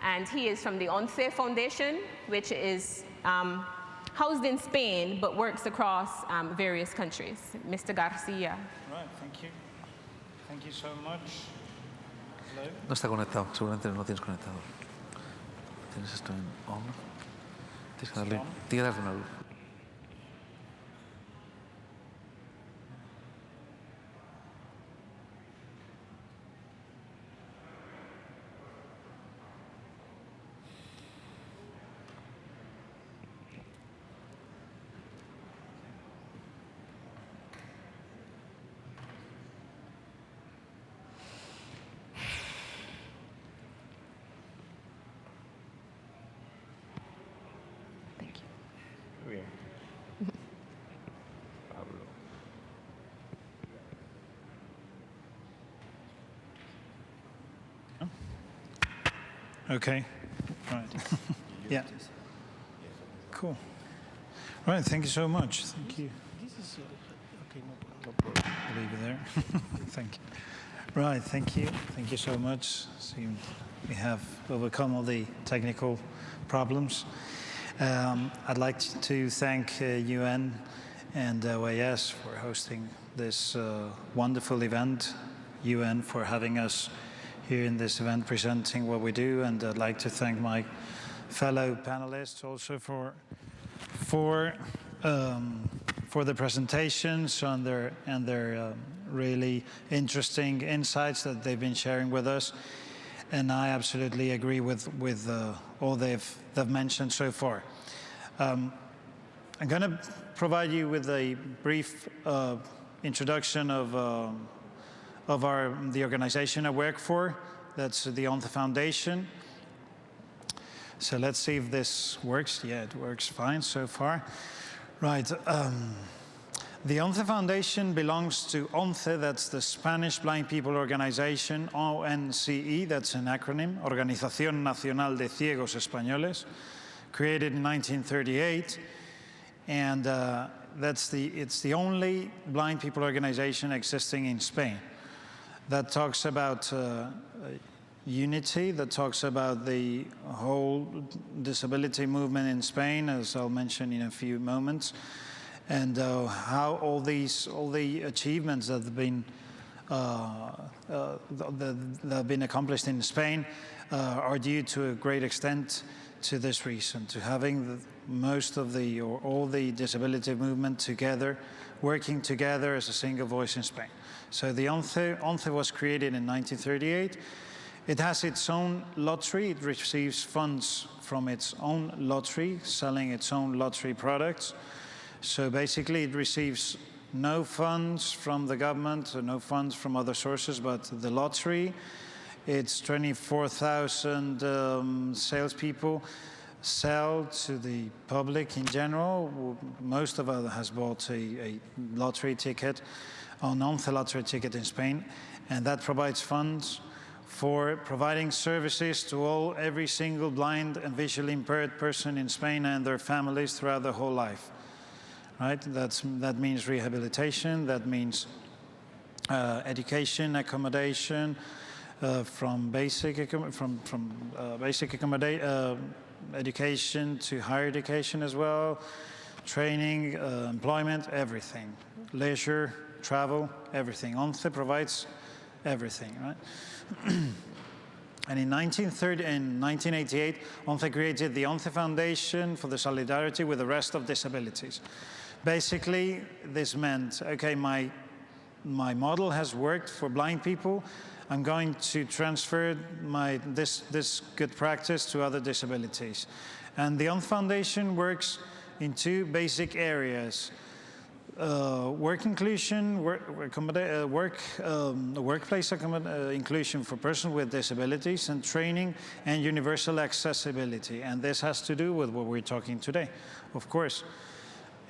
And he is from the ONCE Foundation, which is housed in Spain, but works across various countries. Mr. Garcia. Right, thank you. Thank you so much. Hello. No está conectado, seguramente no lo tienes conectado. ¿Tienes esto en on? Tienes que darle una luz. Thank you. Muy bien. Pablo. Okay. Right. Yeah. Cool. Right. Thank you so much. Thank you. This is okay. No problem. I'll leave it there. Thank you. Right. Thank you. Thank you so much. Seems we have overcome all the technical problems. I'd like to thank UN and OAS for hosting this wonderful event. UN for having us here in this event presenting what we do, and I'd like to thank my fellow panelists also for the presentations and their really interesting insights that they've been sharing with us. And I absolutely agree with all they've mentioned so far. I'm going to provide you with a brief introduction of the organization I work for. That's the ONCE Foundation. So let's see if this works. Yeah, it works fine so far. Right. The ONCE Foundation belongs to ONCE, that's the Spanish Blind People Organization, ONCE, that's an acronym, Organización Nacional de Ciegos Españoles, created in 1938. And it's the only blind people organization existing in Spain that talks about unity, that talks about the whole disability movement in Spain, as I'll mention in a few moments, and how all the achievements that have been accomplished in Spain are due to a great extent to this reason, to having most of or all the disability movement together, working together as a single voice in Spain. So the ONCE was created in 1938. It has its own lottery. It receives funds from its own lottery, selling its own lottery products. So basically, it receives no funds from the government, or no funds from other sources, but the lottery. It's 24,000 salespeople sell to the public in general. Most of us has bought a lottery ticket, an ONCE lottery ticket in Spain, and that provides funds for providing services to every single blind and visually impaired person in Spain and their families throughout their whole life. Right? That means rehabilitation. That means education, accommodation, from basic education to higher education as well, training, employment, everything, leisure, travel, everything. ONCE provides everything, right? And in 1988, ONCE created the ONCE Foundation for the Solidarity with the Rest of Disabilities. Basically, this meant, okay, my model has worked for blind people. I'm going to transfer this good practice to other disabilities. And the ONCE Foundation works in two basic areas. Work inclusion, workplace inclusion for persons with disabilities, and training and universal accessibility. And this has to do with what we're talking today, of course.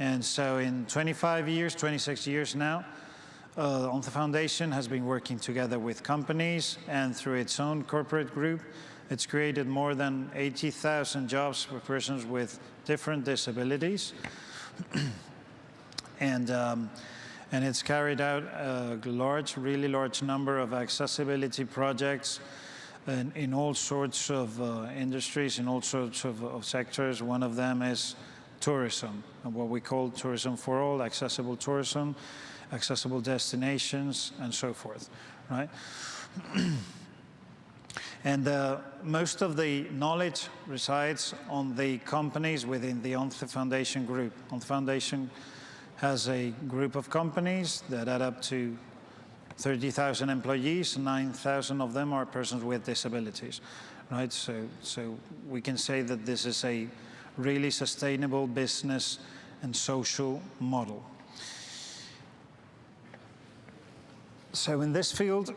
And so in 25 years, 26 years now, ONCE Foundation has been working together with companies, and through its own corporate group, it's created more than 80,000 jobs for persons with different disabilities. And it's carried out a really large number of accessibility projects in all sorts of industries, in all sorts of sectors. One of them is tourism, what we call tourism for all, accessible tourism, accessible destinations, and so forth, right? And most of the knowledge resides on the companies within the ONCE Foundation group. ONCE Foundation has a group of companies that add up to 30,000 employees. 9,000 of them are persons with disabilities, right? So we can say that this is a really sustainable business and social model. So in this field,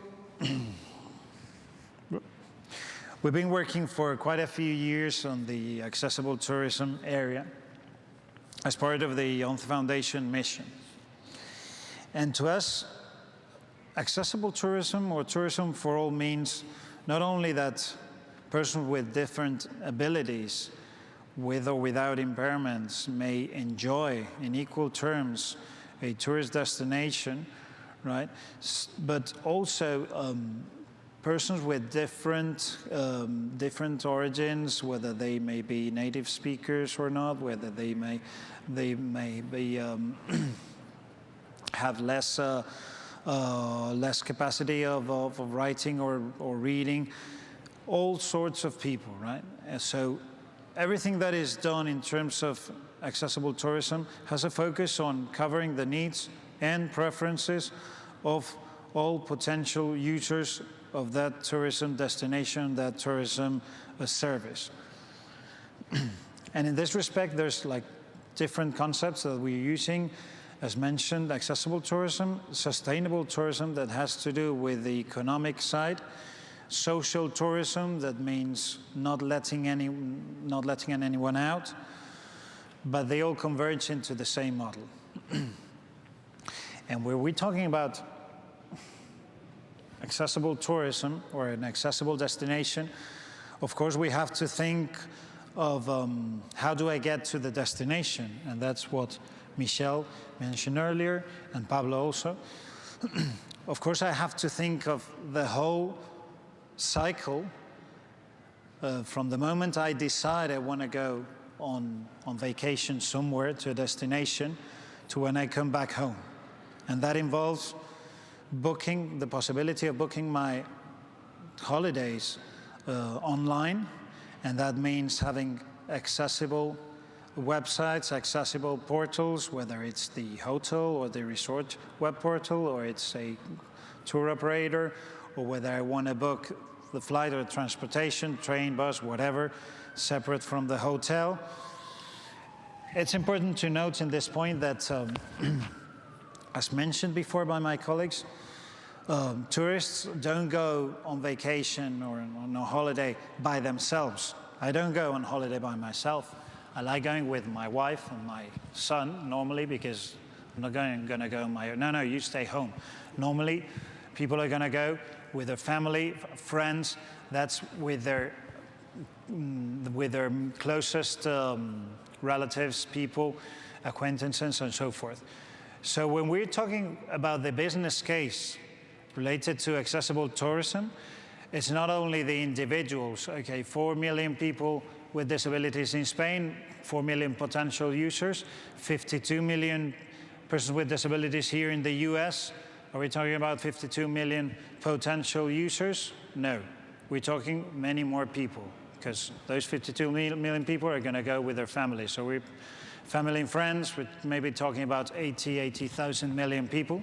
we've been working for quite a few years on the accessible tourism area as part of the ONCE Foundation mission. And to us, accessible tourism, or tourism for all, means not only that persons with different abilities, with or without impairments, may enjoy in equal terms a tourist destination, right? But also persons with different origins, whether they may be native speakers or not, whether they may be have less capacity of writing or reading, all sorts of people, right? And so everything that is done in terms of accessible tourism has a focus on covering the needs and preferences of all potential users of that tourism destination, that tourism service. And in this respect, there's like different concepts that we're using. As mentioned, accessible tourism, sustainable tourism that has to do with the economic side, social tourism that means not letting anyone out, but they all converge into the same model. And where we're talking about accessible tourism or an accessible destination, of course we have to think of how do I get to the destination, and that's what Michelle mentioned earlier, and Pablo also. Of course I have to think of the whole cycle from the moment I decide I want to go on vacation somewhere to a destination to when I come back home. And that involves the possibility of booking my holidays online, and that means having accessible websites, accessible portals, whether it's the hotel or the resort web portal, or it's a tour operator, or whether I want to book the flight or transportation, train, bus, whatever, separate from the hotel. It's important to note in this point that, as mentioned before by my colleagues, tourists don't go on vacation or on a holiday by themselves. I don't go on holiday by myself. I like going with my wife and my son normally, because I'm not going to go on my own. No, you stay home. Normally, people are going to go with their family, friends. That's with their closest relatives, people, acquaintances, and so forth. So when we're talking about the business case related to accessible tourism, it's not only the individuals. Okay, 4 million people with disabilities in Spain, 4 million potential users, 52 million persons with disabilities here in the US. Are we talking about 52 million potential users? No, we're talking many more people, because those 52 million people are going to go with their families. So we're family and friends, we're maybe talking about 80,000 million people.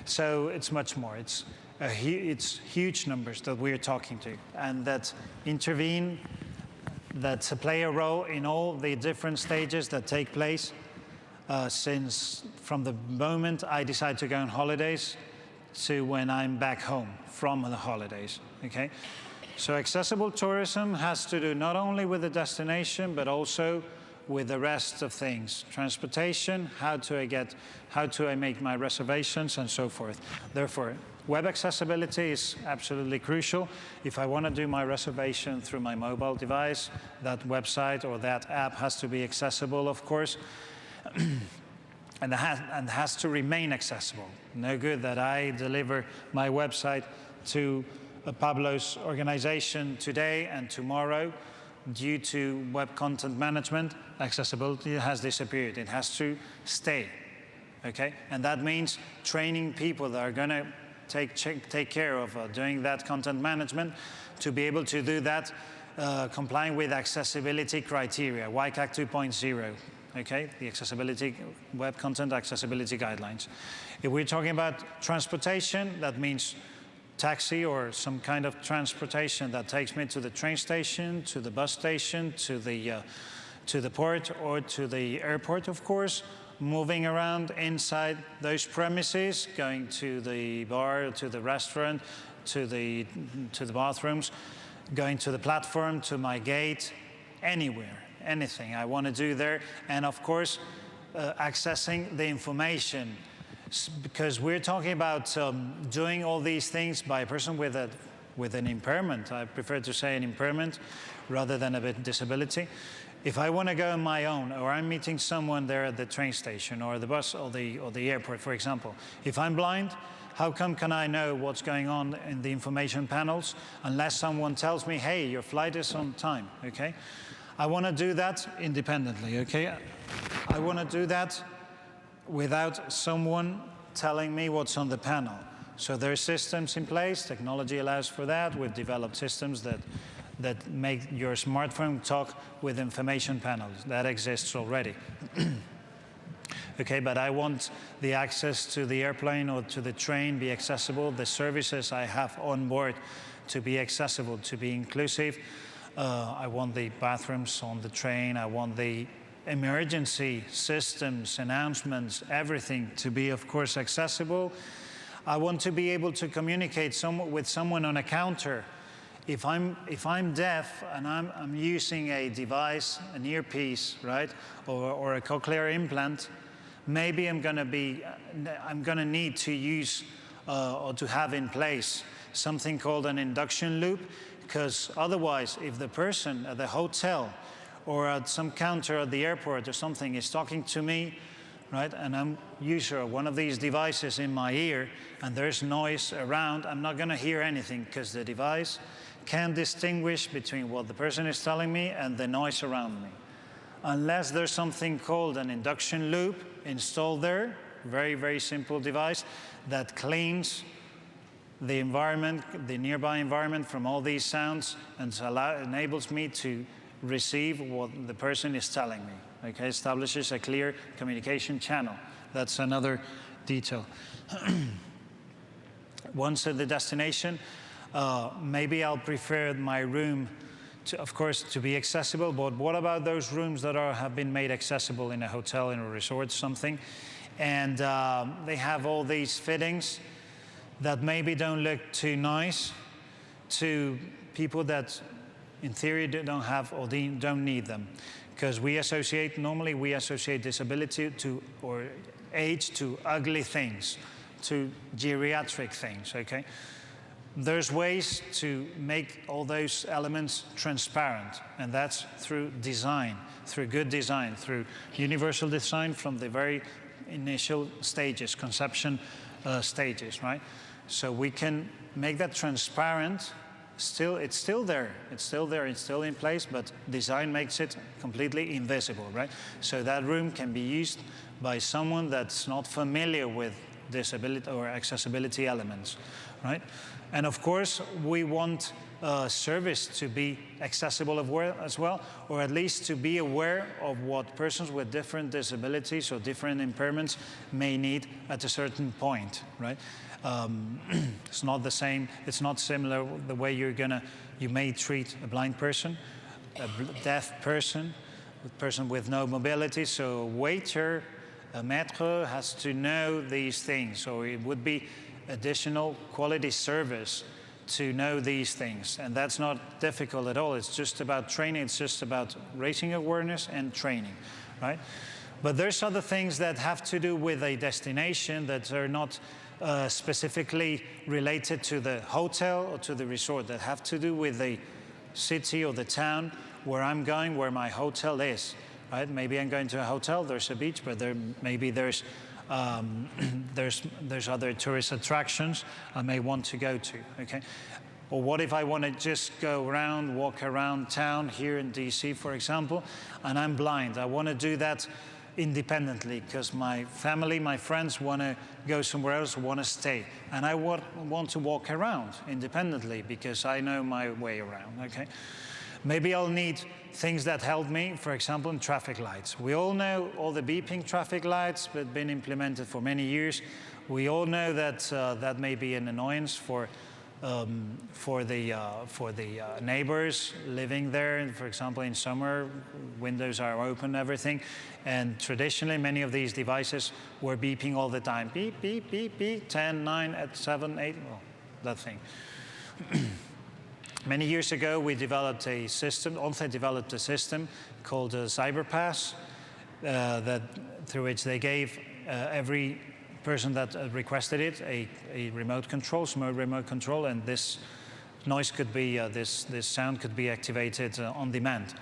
So it's much more. It's huge numbers that we're talking to, and that intervene, that play a role in all the different stages that take place since from the moment I decide to go on holidays to when I'm back home from the holidays, okay? So accessible tourism has to do not only with the destination, but also with the rest of things. Transportation, how do I make my reservations, and so forth. Therefore, web accessibility is absolutely crucial. If I want to do my reservation through my mobile device, that website or that app has to be accessible, of course, and has to remain accessible. No good that I deliver my website to Pablo's organization today and tomorrow, due to web content management, accessibility has disappeared. It has to stay, okay? And that means training people that are going to take care of doing that content management to be able to do that complying with accessibility criteria, WCAG 2.0, okay? The accessibility, web content accessibility guidelines. If we're talking about transportation, that means taxi or some kind of transportation that takes me to the train station, to the bus station, to the port, or to the airport, of course, moving around inside those premises, going to the bar, to the restaurant, to the bathrooms, going to the platform, to my gate, anywhere, anything I want to do there, and of course, accessing the information, because we're talking about doing all these things by a person with an impairment. I prefer to say an impairment rather than a disability. If I want to go on my own, or I'm meeting someone there at the train station or the bus or the airport, for example, if I'm blind, how come can I know what's going on in the information panels unless someone tells me, hey, your flight is on time, okay? I want to do that independently, okay? I want to do that without someone telling me what's on the panel. So there are systems in place, technology allows for that. We've developed systems that make your smartphone talk with information panels. That exists already. Okay, but I want the access to the airplane or to the train be accessible, the services I have on board to be accessible, to be inclusive. I want the bathrooms on the train, I want the emergency systems, announcements, everything to be, of course, accessible. I want to be able to communicate with someone on a counter. If I'm deaf and I'm using a device, an earpiece, right, or a cochlear implant, maybe I'm going to need to use or to have in place something called an induction loop, because otherwise, if the person at the hotel or at some counter at the airport or something is talking to me, right, and I'm user one of these devices in my ear and there's noise around, I'm not going to hear anything, because the device can't distinguish between what the person is telling me and the noise around me. Unless there's something called an induction loop installed there, very, very simple device that cleans the environment, the nearby environment, from all these sounds, and enables me to receive what the person is telling me. Okay, establishes a clear communication channel. That's another detail. Once at the destination, maybe I'll prefer my room to, of course, to be accessible, but what about those rooms that have been made accessible in a hotel, in a resort, something, and they have all these fittings that maybe don't look too nice to people that in theory don't have or don't need them, because normally we associate disability to, or age to ugly things, to geriatric things, okay? There's ways to make all those elements transparent, and that's through design, through good design, through universal design from the very initial stages, conception stages, right? So we can make that transparent. It's still there, it's still in place, but design makes it completely invisible, right? So that room can be used by someone that's not familiar with disability or accessibility elements, right? And of course, we want service to be accessible as well, or at least to be aware of what persons with different disabilities or different impairments may need at a certain point, right? It's not the same, it's not similar the way you may treat a blind person, a deaf person, a person with no mobility. So a waiter, a maître has to know these things. So it would be additional quality service to know these things. And that's not difficult at all. It's just about training. It's just about raising awareness and training, right? But there's other things that have to do with a destination that are not specifically related to the hotel or to the resort, that have to do with the city or the town where I'm going, where my hotel is, right? Maybe I'm going to a hotel, there's a beach, but maybe there's other tourist attractions I may want to go to, okay? Or what if I want to just go around, walk around town here in DC, for example, and I'm blind. I want to do that independently because my family, my friends want to go somewhere else, want to stay. And I want to walk around independently because I know my way around, okay? Maybe I'll need things that help me, for example, in traffic lights. We all know all the beeping traffic lights that have been implemented for many years. We all know that that may be an annoyance for the neighbors living there. And for example, in summer, windows are open, everything. And traditionally, many of these devices were beeping all the time. Beep, beep, beep, beep, 10, 9, 7, 8, well, that thing. Many years ago, we developed a system, ONCE developed a system called CyberPass, through which they gave every person that requested it a remote control, smart remote control, and this noise could be, this sound could be activated on demand.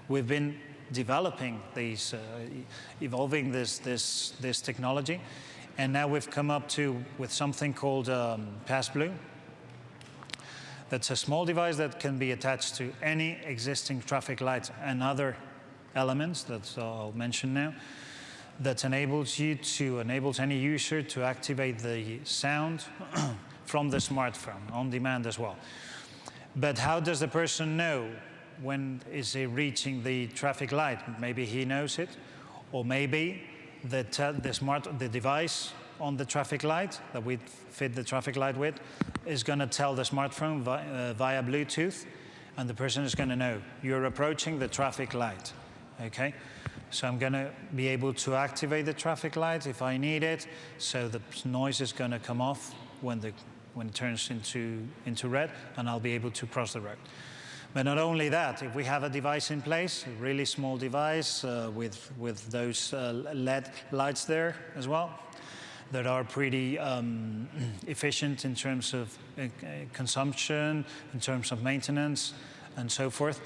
We've been developing these, evolving this technology, and now we've come up with something called PassBlue. That's a small device that can be attached to any existing traffic lights and other elements that I'll mention now, that enables any user to activate the sound from the smartphone on demand as well. But how does the person know when is he reaching the traffic light? Maybe he knows it, or maybe the device on the traffic light that we fit the traffic light with is going to tell the smartphone via Bluetooth, and the person is going to know you're approaching the traffic light, okay? So I'm going to be able to activate the traffic light if I need it, so the noise is going to come off when it turns into red, and I'll be able to cross the road. But not only that, if we have a device in place, a really small device with those LED lights there as well, that are pretty efficient in terms of consumption, in terms of maintenance, and so forth,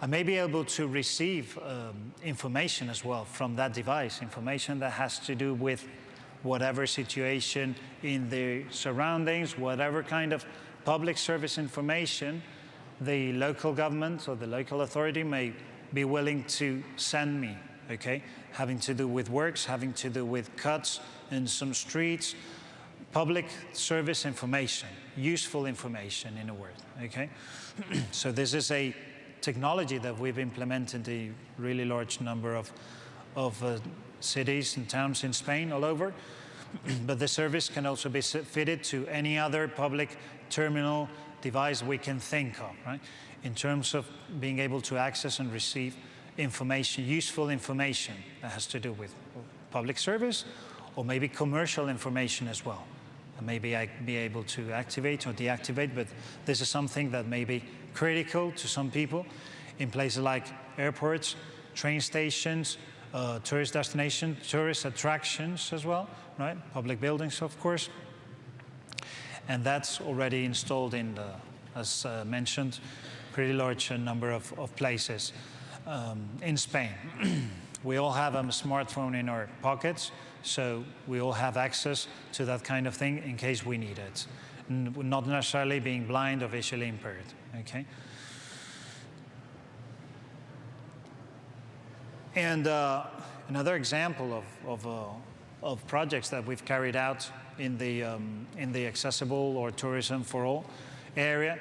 I may be able to receive information as well from that device, information that has to do with whatever situation in the surroundings, whatever kind of public service information the local government or the local authority may be willing to send me, okay? Having to do with works, having to do with cuts in some streets, public service information, useful information in a word, okay? So this is a technology that we've implemented in a really large number of cities and towns in Spain all over, but the service can also be fitted to any other public terminal device we can think of, right? In terms of being able to access and receive information, useful information that has to do with public service or maybe commercial information as well. And maybe I'd be able to activate or deactivate, but this is something that may be critical to some people in places like airports, train stations, tourist destinations, tourist attractions as well, right? Public buildings, of course. And that's already installed in the, as mentioned, pretty large number of places in Spain. We all have a smartphone in our pockets, so we all have access to that kind of thing in case we need it, not necessarily being blind or visually impaired, okay? And another example of projects that we've carried out in the accessible or tourism for all area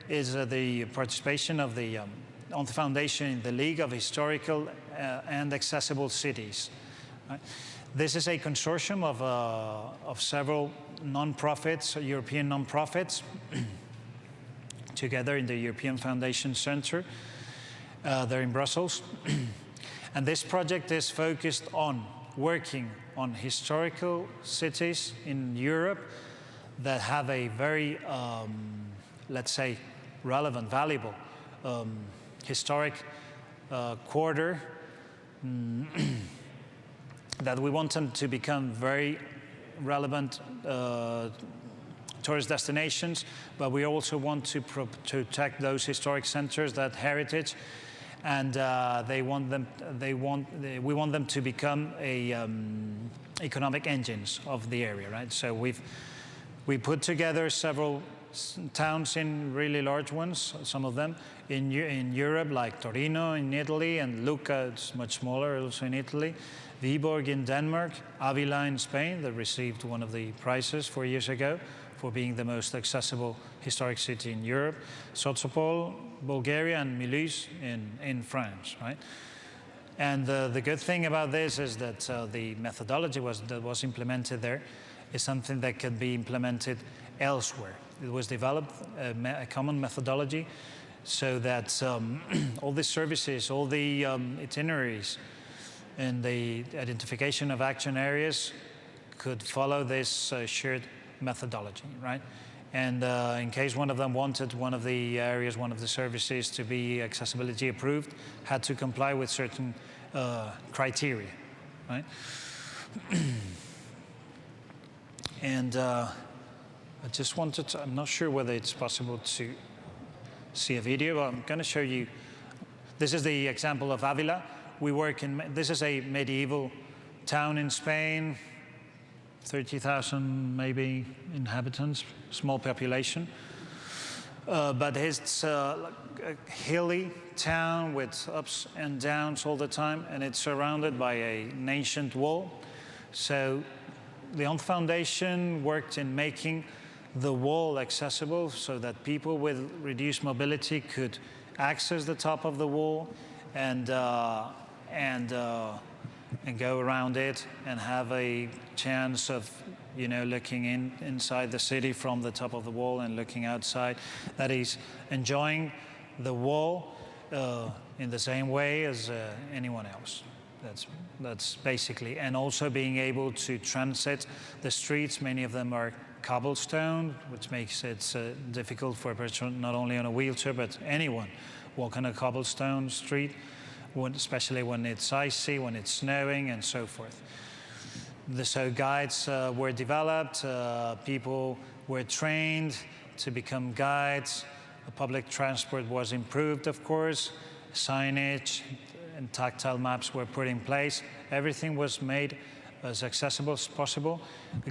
is the participation of the on the foundation in the League of Historical and Accessible Cities. Right? This is a consortium of several non-profits, European non-profits, together in the European Foundation Center. They're in Brussels. And this project is focused on working on historical cities in Europe that have a very, let's say, relevant, valuable historic quarter that we want them to become very relevant tourist destinations, but we also want to protect those historic centers, that heritage, and we want them to become economic engines of the area, right? So we put together several towns, in really large ones, some of them in Europe, like Torino in Italy, and Lucca, it's much smaller, also in Italy, Viborg in Denmark, Avila in Spain, that received one of the prizes 4 years ago for being the most accessible historic city in Europe, Sozopol, Bulgaria, and Mulhouse in France, right? And the good thing about this is that the methodology that was implemented there is something that can be implemented elsewhere. It was developed a common methodology so that all the services, all the itineraries, and the identification of action areas could follow this shared methodology, right? And in case one of them wanted one of the areas, one of the services to be accessibility approved, had to comply with certain criteria, right? And I just wanted to, I'm not sure whether it's possible to see a video, but I'm going to show you. This is the example of Avila. We work in, this is a medieval town in Spain, 30,000 maybe inhabitants, small population. But it's a hilly town with ups and downs all the time, and it's surrounded by an ancient wall. So the ONT Foundation worked in making the wall accessible so that people with reduced mobility could access the top of the wall and go around it and have a chance of, you know, looking inside the city from the top of the wall and looking outside. That is, enjoying the wall in the same way as anyone else. That's basically, and also being able to transit the streets. Many of them are cobblestone, which makes it difficult for a person not only on a wheelchair, but anyone walk on a cobblestone street, especially when it's icy, when it's snowing, and so forth. So guides were developed, people were trained to become guides, public transport was improved, of course, signage and tactile maps were put in place. Everything was made as accessible as possible,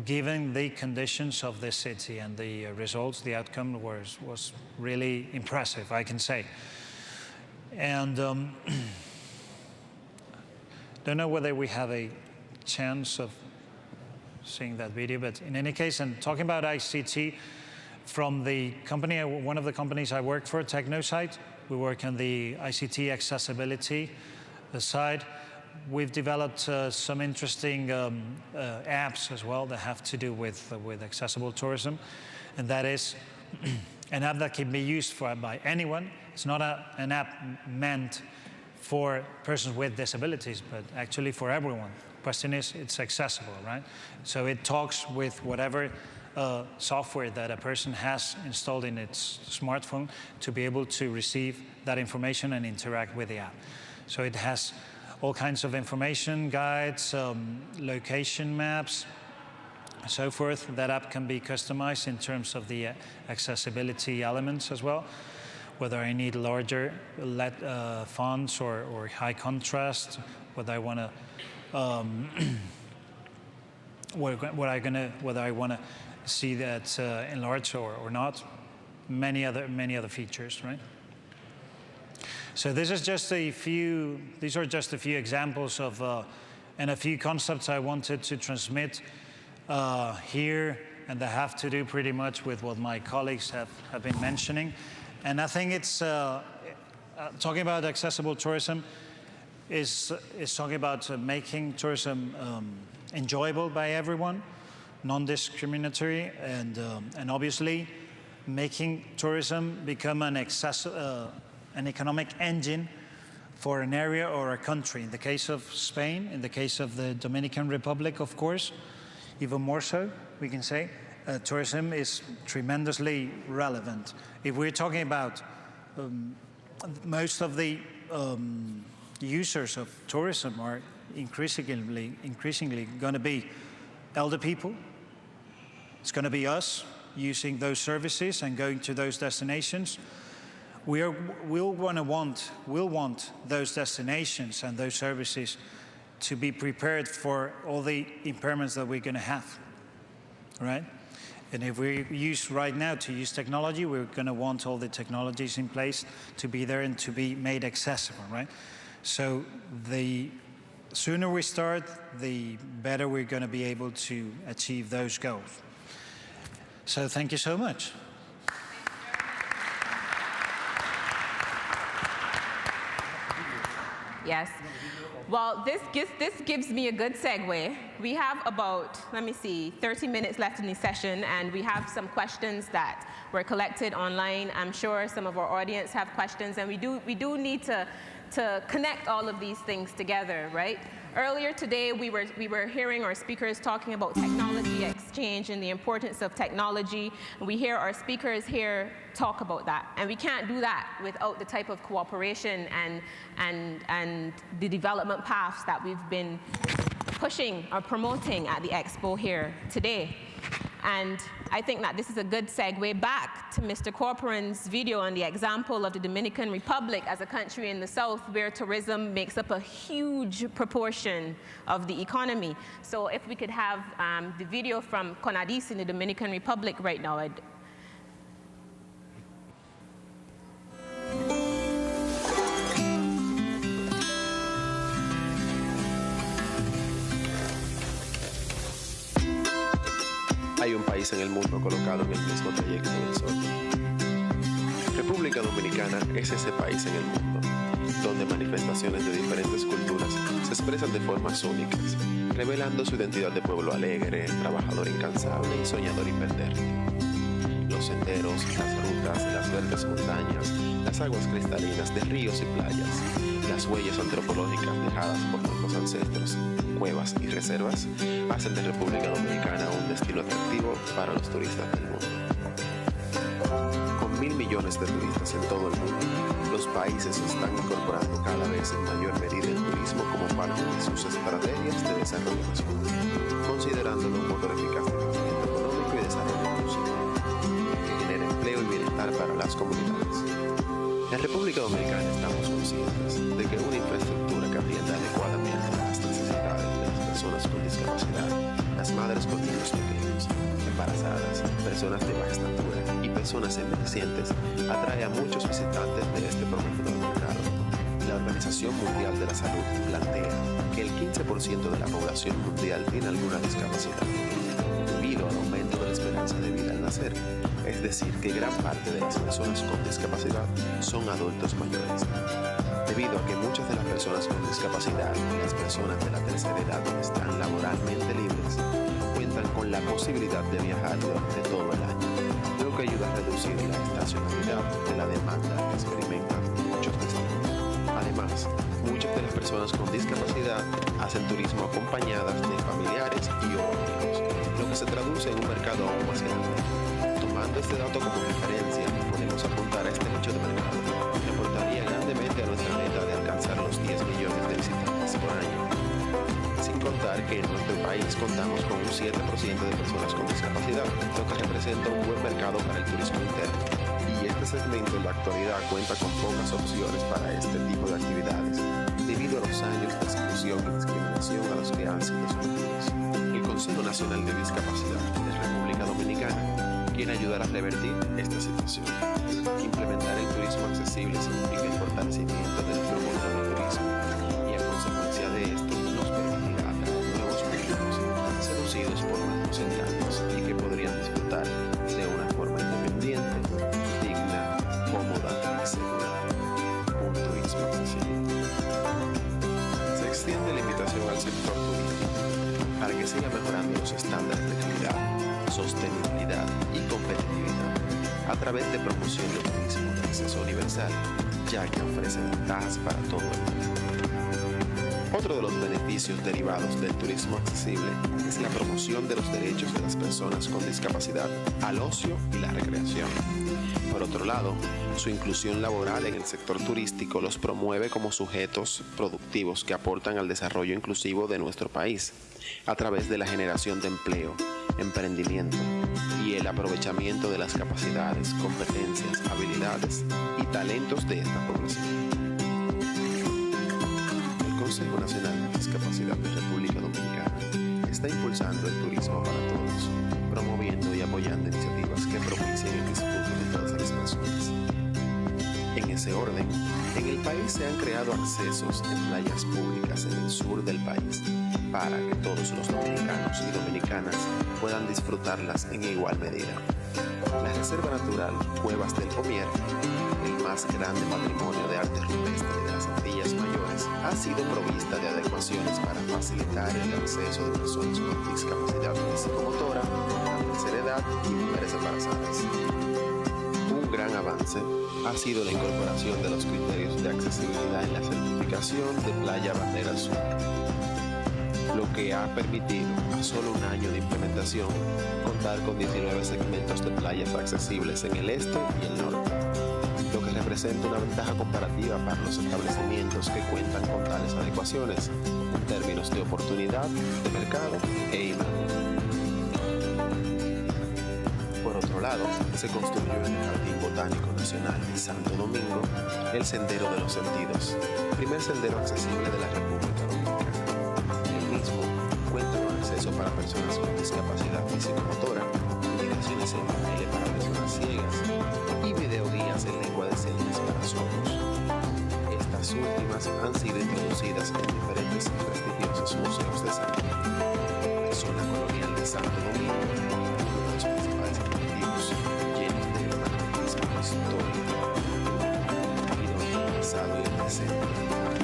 given the conditions of the city, and the results, the outcome was really impressive, I can say. And don't know whether we have a chance of seeing that video, but in any case, and talking about ICT, from the company, one of the companies I worked for, TechnoSite, we work on the ICT accessibility side. We've developed some interesting apps as well that have to do with accessible tourism, and that is an app that can be used by anyone. It's not an app meant for persons with disabilities, but actually for everyone. Question is, it's accessible, right? So it talks with whatever software that a person has installed in its smartphone to be able to receive that information and interact with the app. So it has all kinds of information, guides, location maps, so forth. That app can be customized in terms of the accessibility elements as well, whether I need larger LED fonts or high contrast, whether I want to whether I want to see that enlarged or not. Many other features, right? So this is just a few. These are just a few examples of and a few concepts I wanted to transmit here, and that have to do pretty much with what my colleagues have been mentioning. And I think it's talking about accessible tourism is talking about making tourism enjoyable by everyone, non-discriminatory, and obviously making tourism become an economic engine for an area or a country. In the case of Spain, in the case of the Dominican Republic, of course, even more so, we can say, tourism is tremendously relevant. If we're talking about most of the users of tourism are increasingly going to be elder people. It's going to be us using those services and going to those destinations. We'll want those destinations and those services to be prepared for all the impairments that we're going to have, right? And if we use right now to use technology, we're going to want all the technologies in place to be there and to be made accessible, right? So the sooner we start, the better we're going to be able to achieve those goals. So thank you so much. Yes. Well, this gives me a good segue. We have about, 30 minutes left in the session, and we have some questions that were collected online. I'm sure some of our audience have questions, and we do need to connect all of these things together, right? Earlier today, we were hearing our speakers talking about technology exchange and the importance of technology. And we hear our speakers here talk about that. And we can't do that without the type of cooperation and the development paths that we've been pushing or promoting at the Expo here today. And I think that this is a good segue back to Mr. Corporan's video on the example of the Dominican Republic as a country in the south where tourism makes up a huge proportion of the economy. So if we could have the video from Conadis in the Dominican Republic right now. Hay un país en el mundo colocado en el mismo trayecto del Sol. República Dominicana es ese país en el mundo, donde manifestaciones de diferentes culturas se expresan de formas únicas, revelando su identidad de pueblo alegre, trabajador incansable y soñador impertérrito. Los senderos, las rutas, las verdes montañas, las aguas cristalinas de ríos y playas, las huellas antropológicas dejadas por nuestros ancestros, cuevas y reservas, hacen de República Dominicana un destino atractivo para los turistas del mundo. Con 1.000 millones de turistas en todo el mundo, los países están incorporando cada vez en mayor medida el turismo como parte de sus estrategias de desarrollo nacional, considerándolo un motor eficaz de crecimiento económico y desarrollo inclusivo, que genera empleo y bienestar para las comunidades. En República Dominicana estamos conscientes de que una infraestructura que atienda adecuadamente las necesidades de las personas con discapacidad, las madres con niños pequeños, embarazadas, personas de baja estatura y personas envejecientes atrae a muchos visitantes de este profundo mercado. La Organización Mundial de la Salud plantea que el 15% de la población mundial tiene alguna discapacidad, debido al aumento de la esperanza de vida al nacer. Es decir, que gran parte de las personas con discapacidad son adultos mayores. Debido a que muchas de las personas con discapacidad y las personas de la tercera edad están laboralmente libres, cuentan con la posibilidad de viajar durante todo el año, lo que ayuda a reducir reducido la estacionalidad de la demanda que experimentan muchos destinos. Además, muchas de las personas con discapacidad hacen turismo acompañadas de familiares y o amigos, lo que se traduce en un mercado aún más grande. Tomando este dato como referencia, podemos apuntar a este nicho de mercado, que aportaría grandemente a nuestra meta de alcanzar los 10 millones de visitantes por año. Sin contar que en nuestro país contamos con un 7% de personas con discapacidad, lo que representa un buen mercado para el turismo interno. Y este segmento en la actualidad cuenta con pocas opciones para este tipo de actividades, debido a los años de exclusión y discriminación a los que han sido sometidos. El Consejo Nacional de Discapacidad de República Dominicana quiere ayudar a revertir esta situación. Implementar el turismo accesible significa el fortalecimiento de nuestro modelo de turismo y a consecuencia de esto nos permitirá atraer nuevos públicos seducidos por nuestros encantos y que podrían disfrutar de una forma independiente, digna, cómoda y segura. Un turismo accesible. Se extiende la invitación al sector turístico para que siga mejorando los estándares de calidad, sostenibilidad y competitividad a través de promoción del turismo de acceso universal, ya que ofrece ventajas para todo el mundo. Otro de los beneficios derivados del turismo accesible es la promoción de los derechos de las personas con discapacidad al ocio y la recreación. Por otro lado, su inclusión laboral en el sector turístico los promueve como sujetos productivos que aportan al desarrollo inclusivo de nuestro país, a través de la generación de empleo, emprendimiento y el aprovechamiento de las capacidades, competencias, habilidades y talentos de esta población. El Consejo Nacional de Discapacidad de República Dominicana está impulsando el turismo para todos, promoviendo y apoyando iniciativas que propicien el disfrute de todas las personas. En ese orden, en el país se han creado accesos en playas públicas en el sur del país para que todos los dominicanos y dominicanas puedan disfrutarlas en igual medida. La Reserva Natural Cuevas del Pomier, el más grande patrimonio de arte rupestre de las Antillas Mayores, ha sido provista de adecuaciones para facilitar el acceso de personas con discapacidad físico-motora, de tercera edad y mujeres embarazadas. Un gran avance ha sido la incorporación de los criterios de accesibilidad en la certificación de Playa Bandera Azul, lo que ha permitido, a solo un año de implementación, contar con 19 segmentos de playas accesibles en el este y el norte, lo que representa una ventaja comparativa para los establecimientos que cuentan con tales adecuaciones en términos de oportunidad, de mercado e imagen. Por otro lado, se construyó en el Jardín Botánico Nacional de Santo Domingo el Sendero de los Sentidos, primer sendero accesible de la República Dominicana. El mismo cuenta con acceso para personas con discapacidad físico-motora, indicaciones en braille para personas ciegas y videoguías en lengua de señas para sordos. Estas últimas han sido introducidas en diferentes y prestigiosos museos de Santo Domingo. La zona colonial de Santo Domingo, uno de los principales atractivos, llenos de magnetismo histórico, y donde el pasado y el presente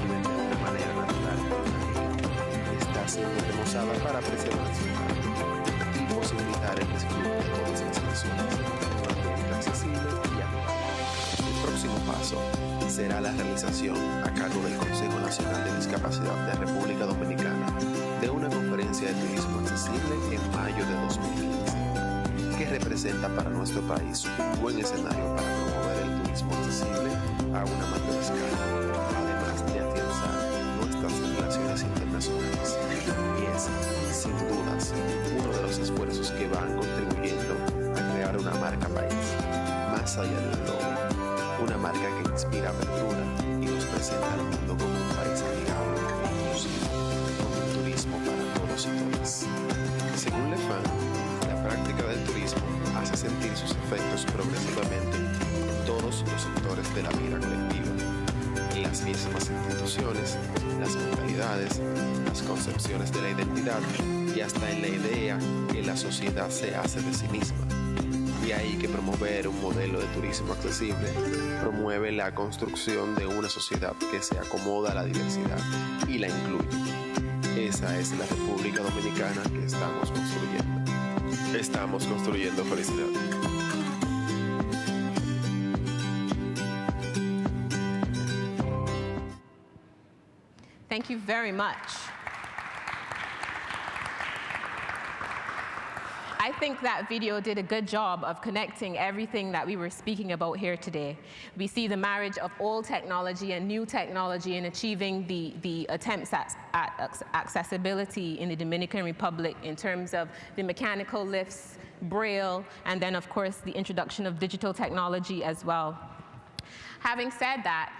viven de una manera natural y mágica, está siendo remozada para preservar su arte y posibilitar el disfrute de todas las personas de un ambiente accesible y amigable. El próximo paso será la realización, a cargo del Consejo Nacional de Discapacidad de República Dominicana, de una conferencia de turismo accesible en mayo de 2015, que representa para nuestro país un buen escenario para promover el turismo accesible a una mayor escala, además de afianzar nuestras relaciones internacionales. Y es, sin dudas, uno de los esfuerzos que van contribuyendo a crear una marca país, más allá del logo, una marca que inspira apertura y nos presenta al mundo como un país amigable e inclusivo, con un turismo para todos y todas. Según Lefan, la práctica del turismo hace sentir sus efectos progresivamente en todos los sectores de la vida colectiva, en las mismas instituciones, las mentalidades, las concepciones de la identidad y hasta en la idea que la sociedad se hace de sí misma. Y ahí que promover un modelo de turismo accesible promueve la construcción de una sociedad que se acomoda a la diversidad y la incluye. Esa es la República Dominicana que estamos construyendo. Estamos construyendo felicidad. Thank you very much. I think that video did a good job of connecting everything that we were speaking about here today. We see the marriage of old technology and new technology in achieving the attempts at accessibility in the Dominican Republic in terms of the mechanical lifts, Braille, and then of course the introduction of digital technology as well. Having said that,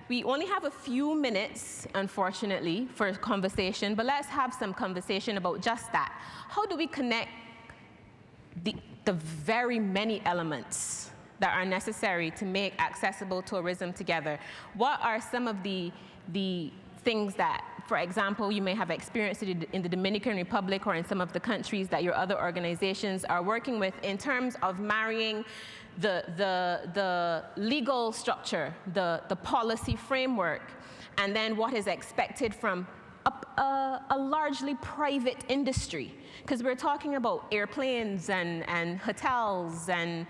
we only have a few minutes, unfortunately, for conversation, but let's have some conversation about just that. How do we connect the very many elements that are necessary to make accessible tourism together? What are some of the things that, for example, you may have experienced in the Dominican Republic or in some of the countries that your other organizations are working with in terms of marrying the legal structure, the policy framework, and then what is expected from a largely private industry? Because we're talking about airplanes and hotels and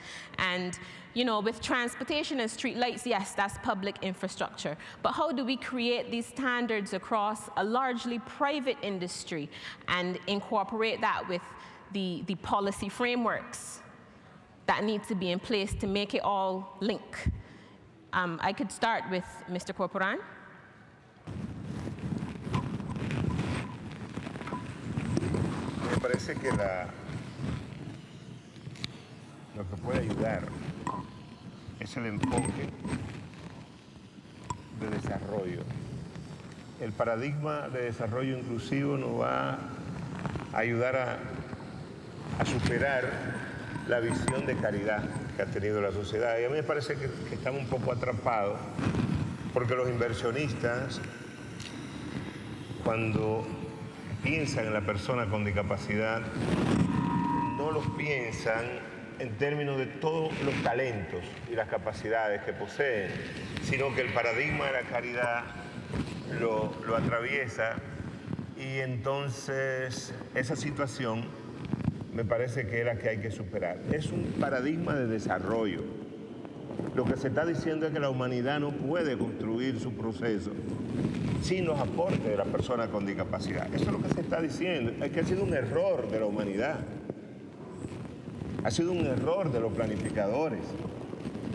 you know, with transportation and street lights, yes, that's public infrastructure. But how do we create these standards across a largely private industry and incorporate that with the policy frameworks that need to be in place to make it all link? I could start with Mr. Corporan. Me parece que lo que puede ayudar es el enfoque de desarrollo. El paradigma de desarrollo inclusivo nos va a ayudar a superar la visión de caridad que ha tenido la sociedad. Y a mí me parece que estamos un poco atrapados porque los inversionistas, cuando piensan en la persona con discapacidad, no los piensan en términos de todos los talentos y las capacidades que poseen, sino que el paradigma de la caridad lo atraviesa, y entonces esa situación me parece que es la que hay que superar. Es un paradigma de desarrollo. Lo que se está diciendo es que la humanidad no puede construir su proceso sin los aportes de las personas con discapacidad. Eso es lo que se está diciendo. Es que ha sido un error de la humanidad. Ha sido un error de los planificadores,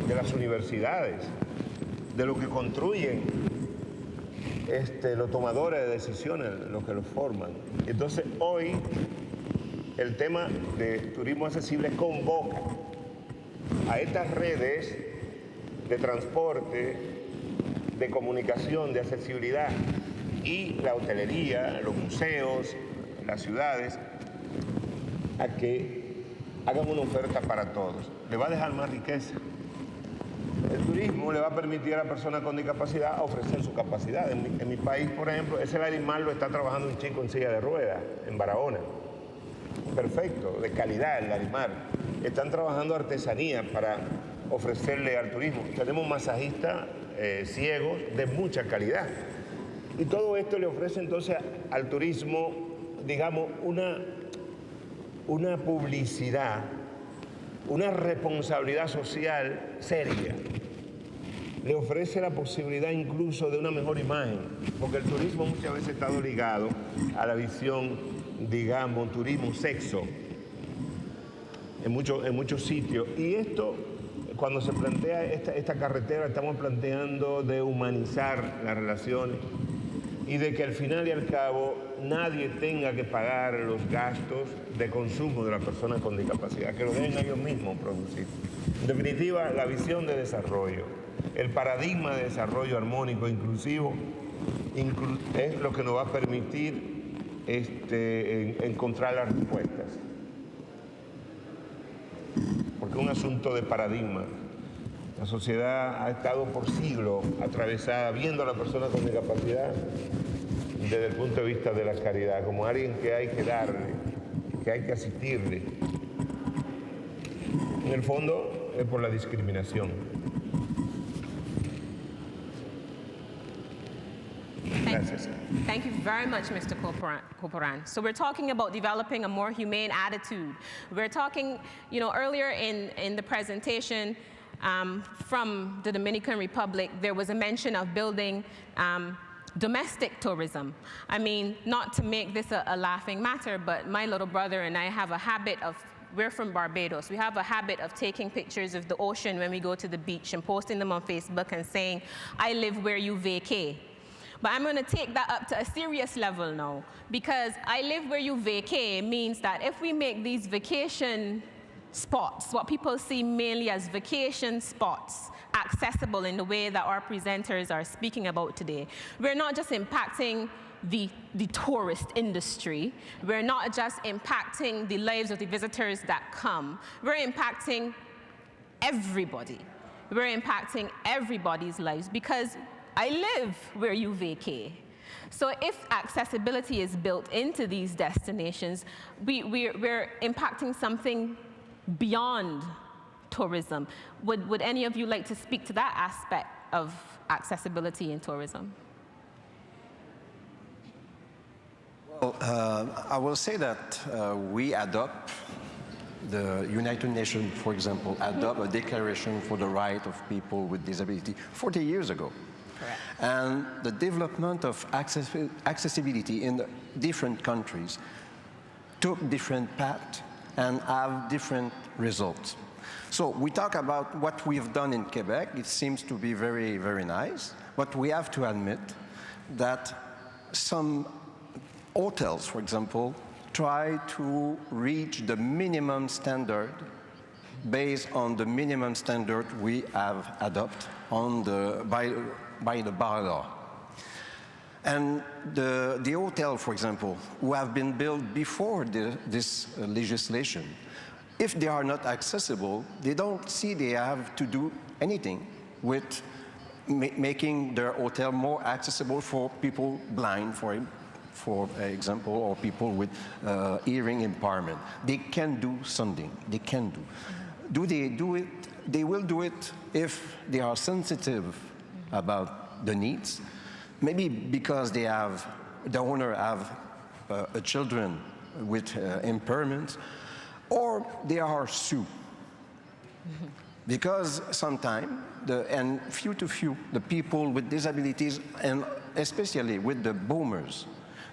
de las universidades, de los que construyen, los tomadores de decisiones, los que los forman. Entonces, hoy, el tema de turismo accesible convoca a estas redes de transporte, de comunicación, de accesibilidad, y la hotelería, los museos, las ciudades, a que hagan una oferta para todos. Le va a dejar más riqueza. El turismo le va a permitir a la persona con discapacidad ofrecer su capacidad. En mi país, por ejemplo, ese Larimar lo está trabajando un chico en silla de ruedas, en Barahona. Perfecto, de calidad el Larimar. Están trabajando artesanía para ofrecerle al turismo. Tenemos masajistas ciegos de mucha calidad. Y todo esto le ofrece entonces al turismo, digamos, una publicidad, una responsabilidad social seria. Le ofrece la posibilidad incluso de una mejor imagen, porque el turismo muchas veces está ligado a la visión, digamos, turismo sexo, en muchos sitios. Y esto, cuando se plantea esta carretera, estamos planteando de humanizar las relaciones y de que al final y al cabo nadie tenga que pagar los gastos de consumo de las personas con discapacidad, que lo deben ellos mismos producir. En definitiva, la visión de desarrollo, el paradigma de desarrollo armónico, inclusivo, es lo que nos va a permitir encontrar las respuestas. Porque es un asunto de paradigma. La sociedad ha estado por siglos atravesada, viendo a la persona con discapacidad desde el punto de vista de la caridad, como alguien que hay que darle, que hay que asistirle. En el fondo es por la discriminación. Gracias. Thank you very much, Mr. Corporan. So we're talking about developing a more humane attitude. We're talking, earlier in the presentation from the Dominican Republic, there was a mention of building domestic tourism. I mean, not to make this a laughing matter, but my little brother and I have a habit of, we're from Barbados, we have a habit of taking pictures of the ocean when we go to the beach and posting them on Facebook and saying, I live where you vacay. But I'm going to take that up to a serious level now, because I live where you vacay means that if we make these vacation spots, what people see mainly as vacation spots, accessible in the way that our presenters are speaking about today, we're not just impacting the tourist industry, we're not just impacting the lives of the visitors that come, we're impacting everybody. We're impacting everybody's lives, because I live where you vacay. So if accessibility is built into these destinations, we're impacting something beyond tourism. Would any of you like to speak to that aspect of accessibility in tourism? Well, I will say that we adopt, the United Nations, for example, adopt a declaration for the right of people with disability 40 years ago. Correct. And the development of accessibility in different countries took different paths and have different results. So we talk about what we've done in Quebec. It seems to be very, very nice, but we have to admit that some hotels, for example, try to reach the minimum standard based on the minimum standard we have adopted by the bylaw. And the hotel, for example, who have been built before this legislation, if they are not accessible, they don't see they have to do anything with making their hotel more accessible for people blind, for example, or people with hearing impairment. They can do something. They can do. Do they do it? They will do it if they are sensitive about the needs. Maybe because the owner have children with impairments, or they are sued. Because sometimes, and few, the people with disabilities, and especially with the boomers,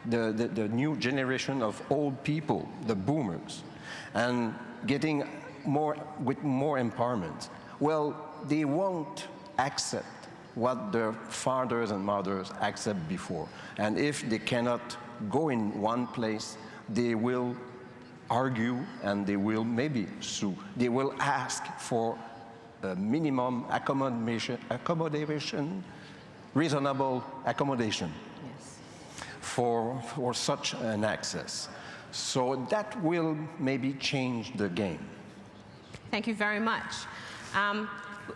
the new generation of old people, the boomers, and getting with more empowerment, well, they won't accept what their fathers and mothers accept before. And if they cannot go in one place, they will argue and they will maybe sue. They will ask for a minimum accommodation, reasonable accommodation. Yes. For such an access. So that will maybe change the game. Thank you very much.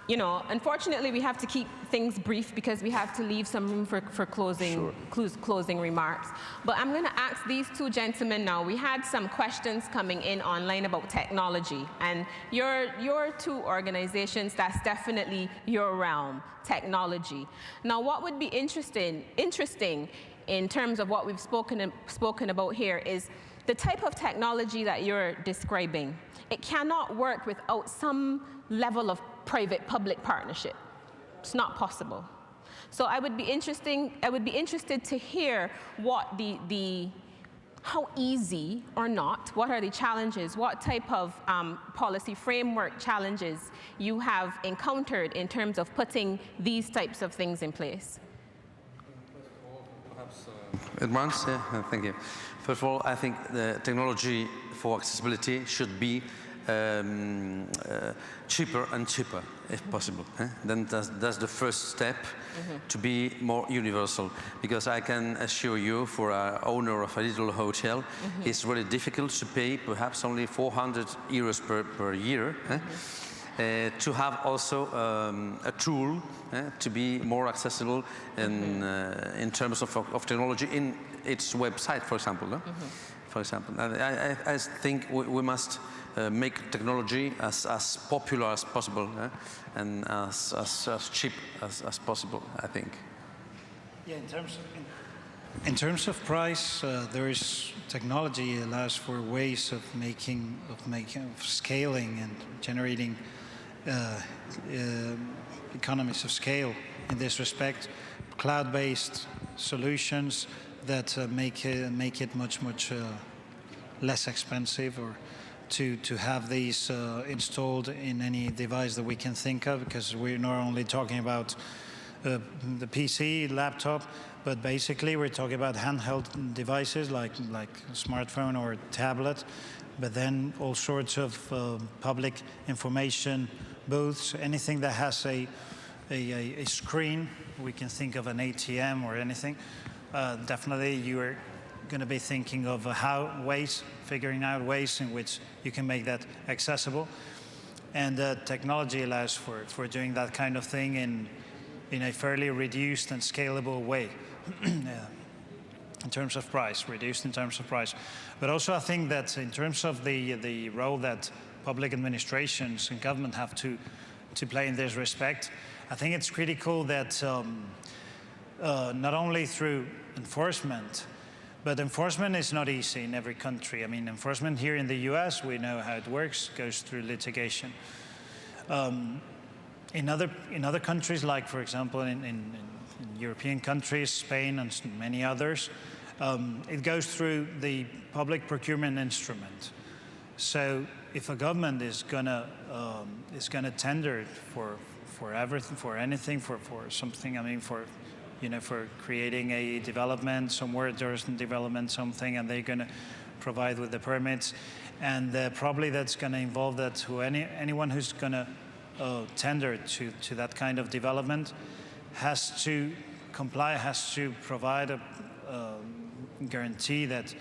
You know, unfortunately, we have to keep things brief because we have to leave some room for closing, closing remarks. But I'm going to ask these two gentlemen now. We had some questions coming in online about technology, and your two organizations, that's definitely your realm, technology. Now, what would be interesting in terms of what we've spoken about here is the type of technology that you're describing. It cannot work without some level of private-public partnership. It's not possible. So I would be interested to hear what how easy or not, what are the challenges, what type of policy framework challenges you have encountered in terms of putting these types of things in place. Advance, yeah, thank you. First of all, I think the technology for accessibility should be cheaper and cheaper, if possible. Then that's the first step to be more universal. Because I can assure you, for an owner of a little hotel, it's really difficult to pay perhaps only 400 euros per year. To have also a tool to be more accessible in terms of technology in its website, for example. For example, I think we must make technology as popular as possible and as cheap as possible, I think. Yeah, in terms of price, there is technology allows for ways of scaling and generating economies of scale in this respect. cloud-based solutions that make it much less expensive, or to have these installed in any device that we can think of, because we're not only talking about the PC, laptop, but basically we're talking about handheld devices like a smartphone or a tablet, but then all sorts of public information booths, anything that has a screen. We can think of an ATM or anything. Definitely you are going to be thinking of figuring out ways in which you can make that accessible. And technology allows for doing that kind of thing in a fairly reduced and scalable way. In terms of price, reduced in terms of price. But also I think that in terms of the role that public administrations and government have to play in this respect, I think it's critical that not only through enforcement, but enforcement is not easy in every country. I mean, enforcement here in the US, we know how it works, goes through litigation. In other countries, like for example in European countries, Spain and many others, it goes through the public procurement instrument. So if a government is gonna tender for everything, for anything, for something, I mean, for creating a development somewhere, there's a development something, and they're going to provide with the permits, and probably that's going to involve that to anyone who's going to tender to that kind of development has to comply, has to provide a guarantee that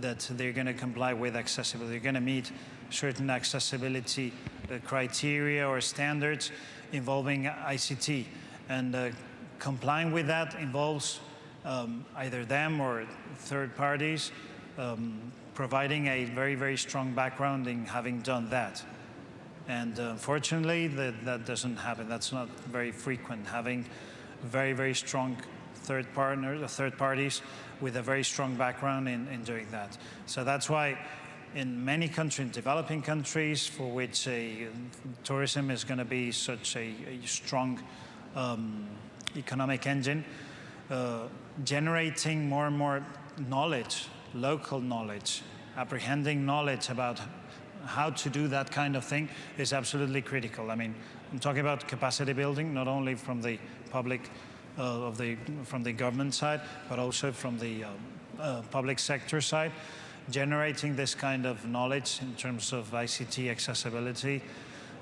they're going to comply with accessibility. They're going to meet certain accessibility criteria or standards involving ICT, and complying with that involves either them or third parties providing a very strong background in having done that. And unfortunately, that doesn't happen. That's not very frequent, having very strong third parties with a very strong background in doing that. So that's why in many countries, developing countries, for which tourism is going to be such a strong economic engine, generating more and more knowledge, local knowledge, apprehending knowledge about how to do that kind of thing is absolutely critical. I mean, I'm talking about capacity building, not only from the public, from the government side, but also from the public sector side. Generating this kind of knowledge in terms of ICT accessibility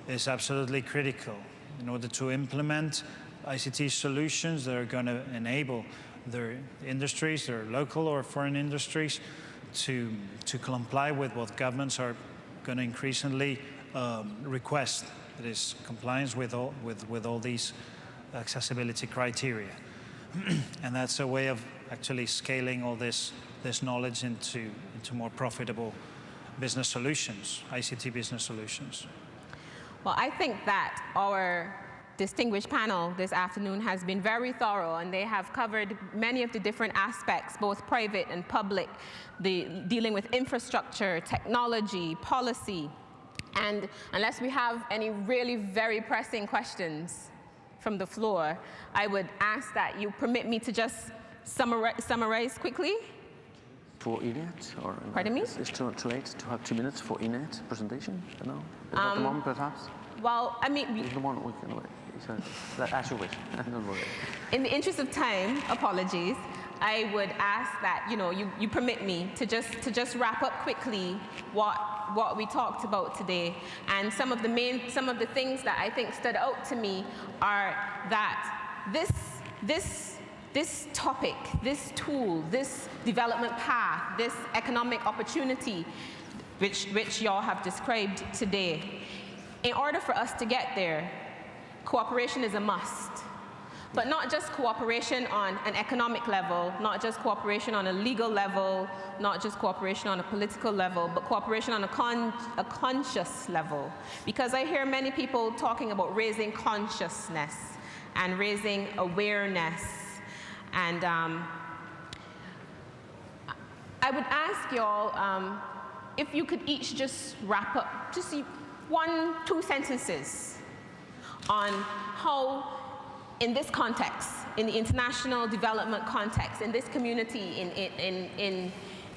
is absolutely critical in order to implement ICT solutions that are going to enable their industries, their local or foreign industries, to comply with what governments are going to increasingly request, that is compliance with all these accessibility criteria. And that's a way of actually scaling all this knowledge into more profitable business solutions, ICT business solutions. Well, I think that our distinguished panel this afternoon has been very thorough, and they have covered many of the different aspects, both private and public, dealing with infrastructure, technology, policy. And unless we have any really very pressing questions from the floor, I would ask that you permit me to just summarize quickly. For INET? Or pardon me? Is it too late to have 2 minutes for INET presentation? No? Is that the one, perhaps? Well, I mean... Is the one we can wait. As you wish. Don't worry. In the interest of time, apologies, I would ask that you permit me to just wrap up quickly what we talked about today. And some of the things that I think stood out to me are that this topic, this tool, this development path, this economic opportunity, which y'all have described today, in order for us to get there, cooperation is a must. But not just cooperation on an economic level, not just cooperation on a legal level, not just cooperation on a political level, but cooperation on a conscious level. Because I hear many people talking about raising consciousness and raising awareness. And I would ask y'all if you could each just wrap up, just 1-2 sentences on how in this context, in the international development context, in this community, in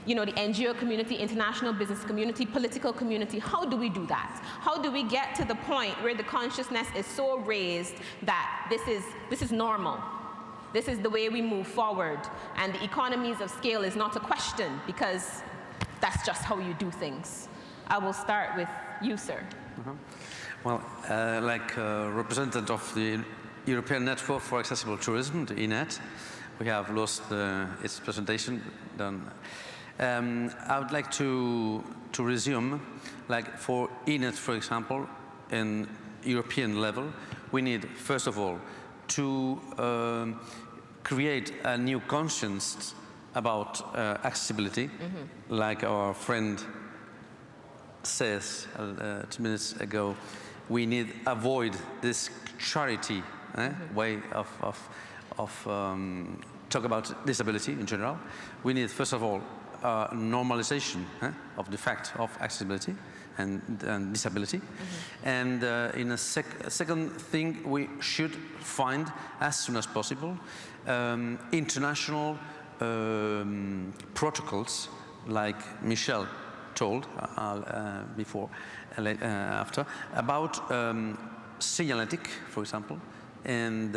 you know, the NGO community, international business community, political community, how do we do that? How do we get to the point where the consciousness is so raised that this is normal? This is the way we move forward, and the economies of scale is not a question, because that's just how you do things. I will start with you, sir. Well, like representative of the European Network for Accessible Tourism, the ENET, we have lost its presentation done. I would like to resume, like for ENET, for example, in European level, we need, first of all, to create a new conscience about accessibility, like our friend says 2 minutes ago. We need avoid this charity way of talk about disability in general. We need, first of all, normalization of the fact of accessibility and disability. And in a second thing, we should find, as soon as possible, international protocols, like Michel told before, after, about signalétique, for example, and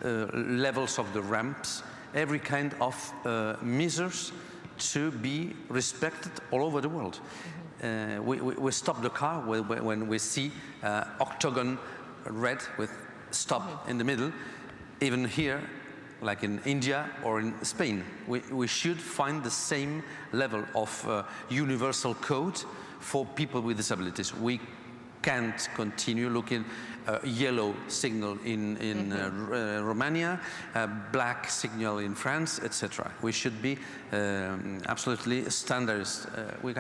levels of the ramps, every kind of measures to be respected all over the world. We stop the car when we see octagon red with stop in the middle. Even here, like in India or in Spain, we should find the same level of universal code for people with disabilities. We can't continue looking yellow signal in Romania, black signal in France, etc. We should be absolutely standards. We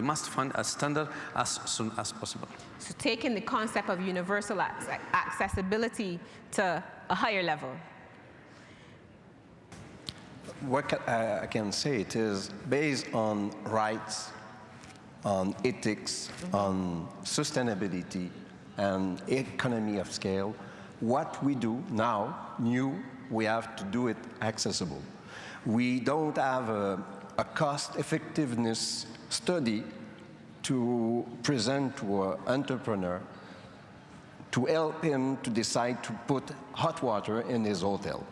must find a standard as soon as possible. So taking the concept of universal accessibility to a higher level. What I can say, it is based on rights, on ethics, on sustainability, and economy of scale. What we do now, we have to do it accessible. We don't have a cost effectiveness study to present to an entrepreneur to help him to decide to put hot water in his hotel.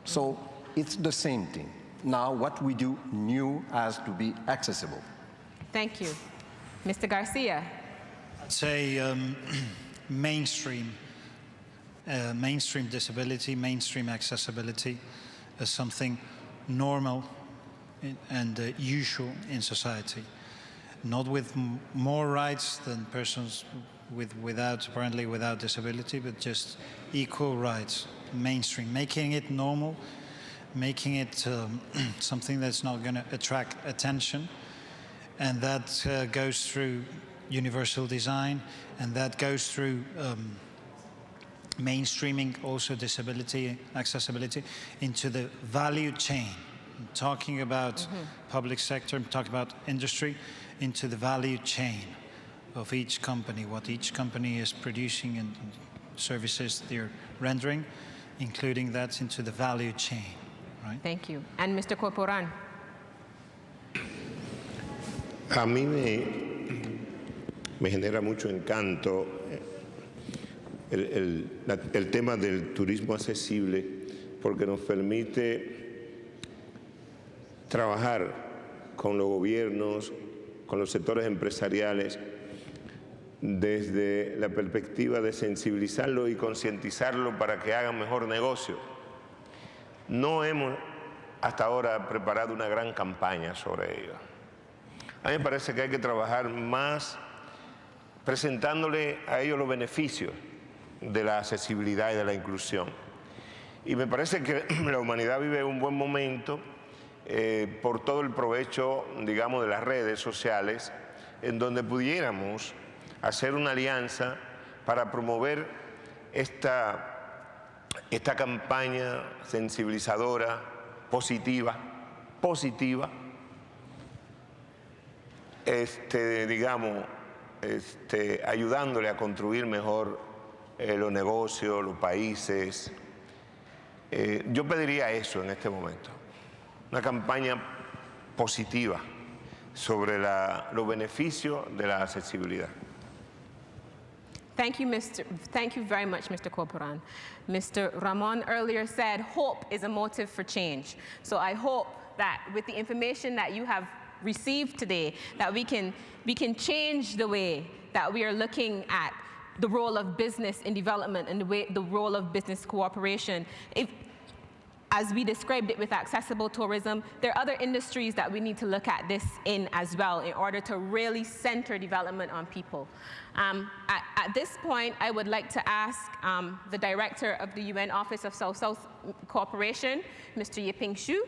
So it's the same thing. Now what we do has to be accessible. Thank you. Mr. Garcia. I'd say mainstream disability, mainstream accessibility as something normal and usual in society. Not with more rights than persons apparently without disability, but just equal rights, mainstream, making it normal, making it something that's not going to attract attention. And that goes through universal design, and that goes through mainstreaming also disability, accessibility into the value chain. I'm talking about public sector, I'm talking about industry, into the value chain of each company, what each company is producing and services they're rendering, including that into the value chain. Right? Thank you. And Mr. Corporan. A mí me genera mucho encanto el tema del turismo accesible, porque nos permite trabajar con los gobiernos, con los sectores empresariales, desde la perspectiva de sensibilizarlo y concientizarlo para que hagan mejor negocio. No hemos hasta ahora preparado una gran campaña sobre ello. A mí me parece que hay que trabajar más presentándole a ellos los beneficios de la accesibilidad y de la inclusión. Y me parece que la humanidad vive un buen momento por todo el provecho, digamos, de las redes sociales, en donde pudiéramos hacer una alianza para promover esta campaña sensibilizadora, positiva, digamos, ayudándole a construir mejor los negocios, los países. Yo pediría eso en este momento, una campaña positiva sobre los beneficios de la accesibilidad. Thank you very much, Mr. Corporan. Mr. Ramon earlier said hope is a motive for change. So I hope that with the information that you have received today, that we can change the way that we are looking at the role of business in development and the role of business cooperation. As we described it with accessible tourism, there are other industries that we need to look at this in as well in order to really center development on people. At this point, I would like to ask the director of the UN Office of South-South Cooperation, Mr. Yiping Xu,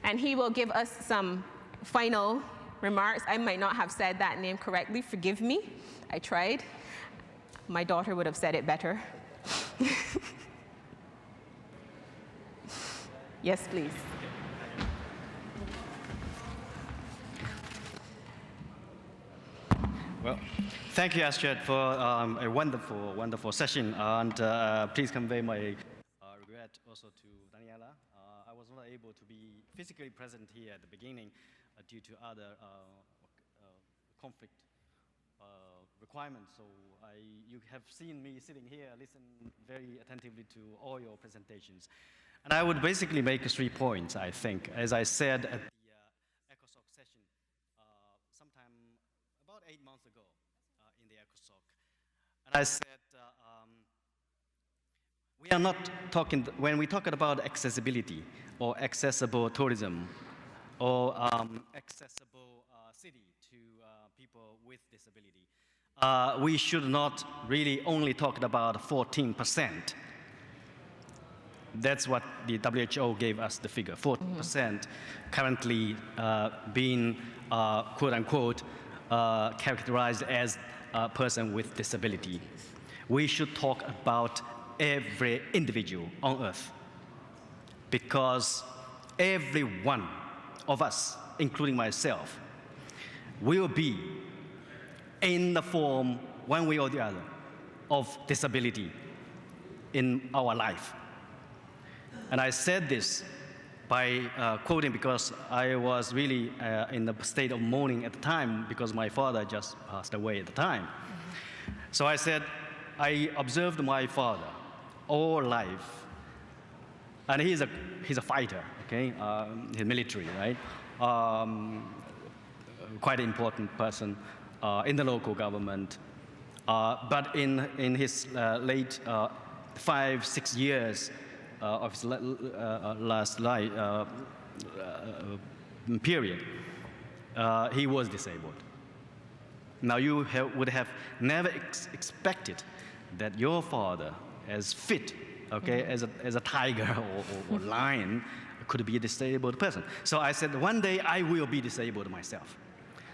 and he will give us some final remarks. I might not have said that name correctly, forgive me, I tried. My daughter would have said it better. Yes, please. Well, thank you, Astrid, for a wonderful, wonderful session. And please convey my regret also to Daniela. I was not able to be physically present here at the beginning due to other conflict requirements. So you have seen me sitting here, listen very attentively to all your presentations. And I would basically make 3 points, I think. As I said at the ECOSOC session sometime about 8 months ago in the ECOSOC. And I said, we are not talking, when we talk about accessibility or accessible tourism or accessible city to people with disability, we should not really only talk about 14%. That's what the WHO gave us the figure, 40% currently being, quote unquote, characterized as a person with disability. We should talk about every individual on earth, because every one of us, including myself, will be in the form, one way or the other, of disability in our life. And I said this by quoting because I was really in the state of mourning at the time because my father just passed away at the time. So I said, I observed my father all life, and he's a fighter, okay? He's military, right? Quite an important person in the local government. But in his late 5-6 years of his last life period, he was disabled. Now you would have never expected that your father, as fit, okay, as a tiger or lion, could be a disabled person. So I said, one day I will be disabled myself.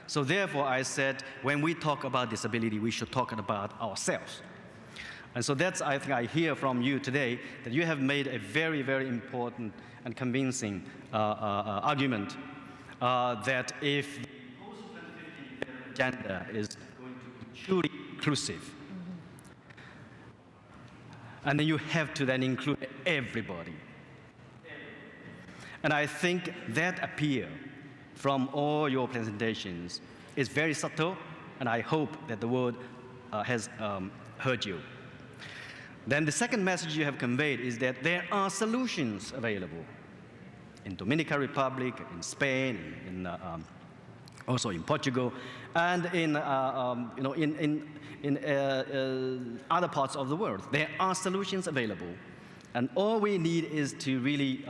So therefore I said, when we talk about disability, we should talk about ourselves. And so that's, I think, I hear from you today that you have made a very, very important and convincing argument that if the post-2050 agenda is going to be truly inclusive, and then you have to then include everybody. And I think that appeal from all your presentations is very subtle, and I hope that the world has heard you. Then the second message you have conveyed is that there are solutions available in Dominican Republic, in Spain, in also in Portugal, and in other parts of the world. There are solutions available, and all we need is to really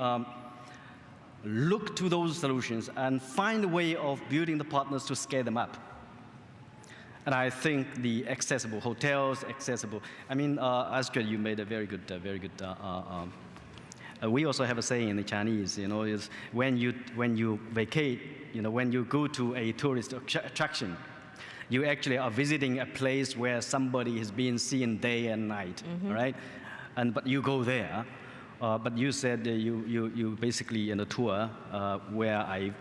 look to those solutions and find a way of building the partners to scale them up. And I think the accessible hotels, Astrid, you made a very good, we also have a saying in the Chinese, is when you vacate, when you go to a tourist attraction, you actually are visiting a place where somebody has been seen day and night, right? But you go there, but you said you basically in a tour where I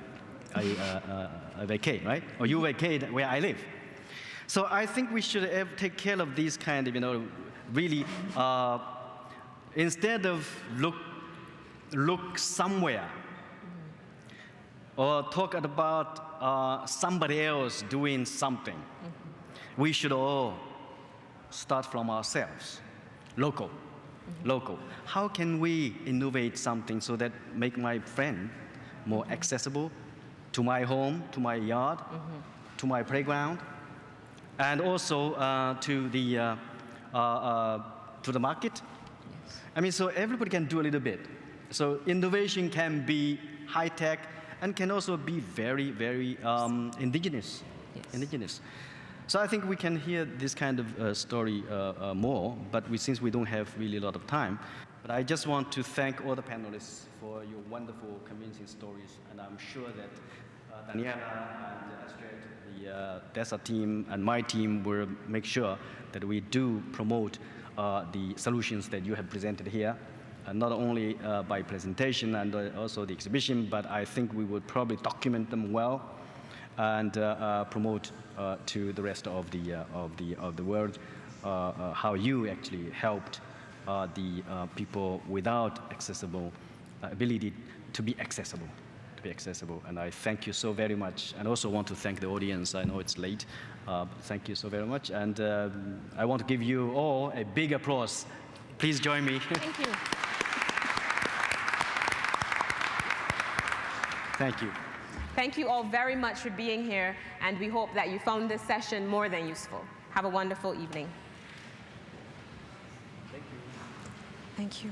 vacate, right? Or you vacate where I live. So I think we should take care of these kind of really, instead of look somewhere or talk about somebody else doing something, we should all start from ourselves, local. How can we innovate something so that make my friend more accessible to my home, to my yard, to my playground, and also to the market? Yes. I mean, so everybody can do a little bit. So innovation can be high tech and can also be very, very indigenous. Yes. Indigenous. So I think we can hear this kind of story more, but since we don't have really a lot of time, but I just want to thank all the panelists for your wonderful convincing stories, and I'm sure that Daniela and Astrid, the DESA team and my team will make sure that we do promote the solutions that you have presented here, not only by presentation and also the exhibition, but I think we would probably document them well and promote to the rest of the world how you actually helped the people without accessible ability to be accessible. And I thank you so very much, and also want to thank the audience. I know it's late. Thank you so very much, and I want to give you all a big applause. Please join me. Thank you. Thank you. Thank you all very much for being here, and we hope that you found this session more than useful. Have a wonderful evening. Thank you. Thank you.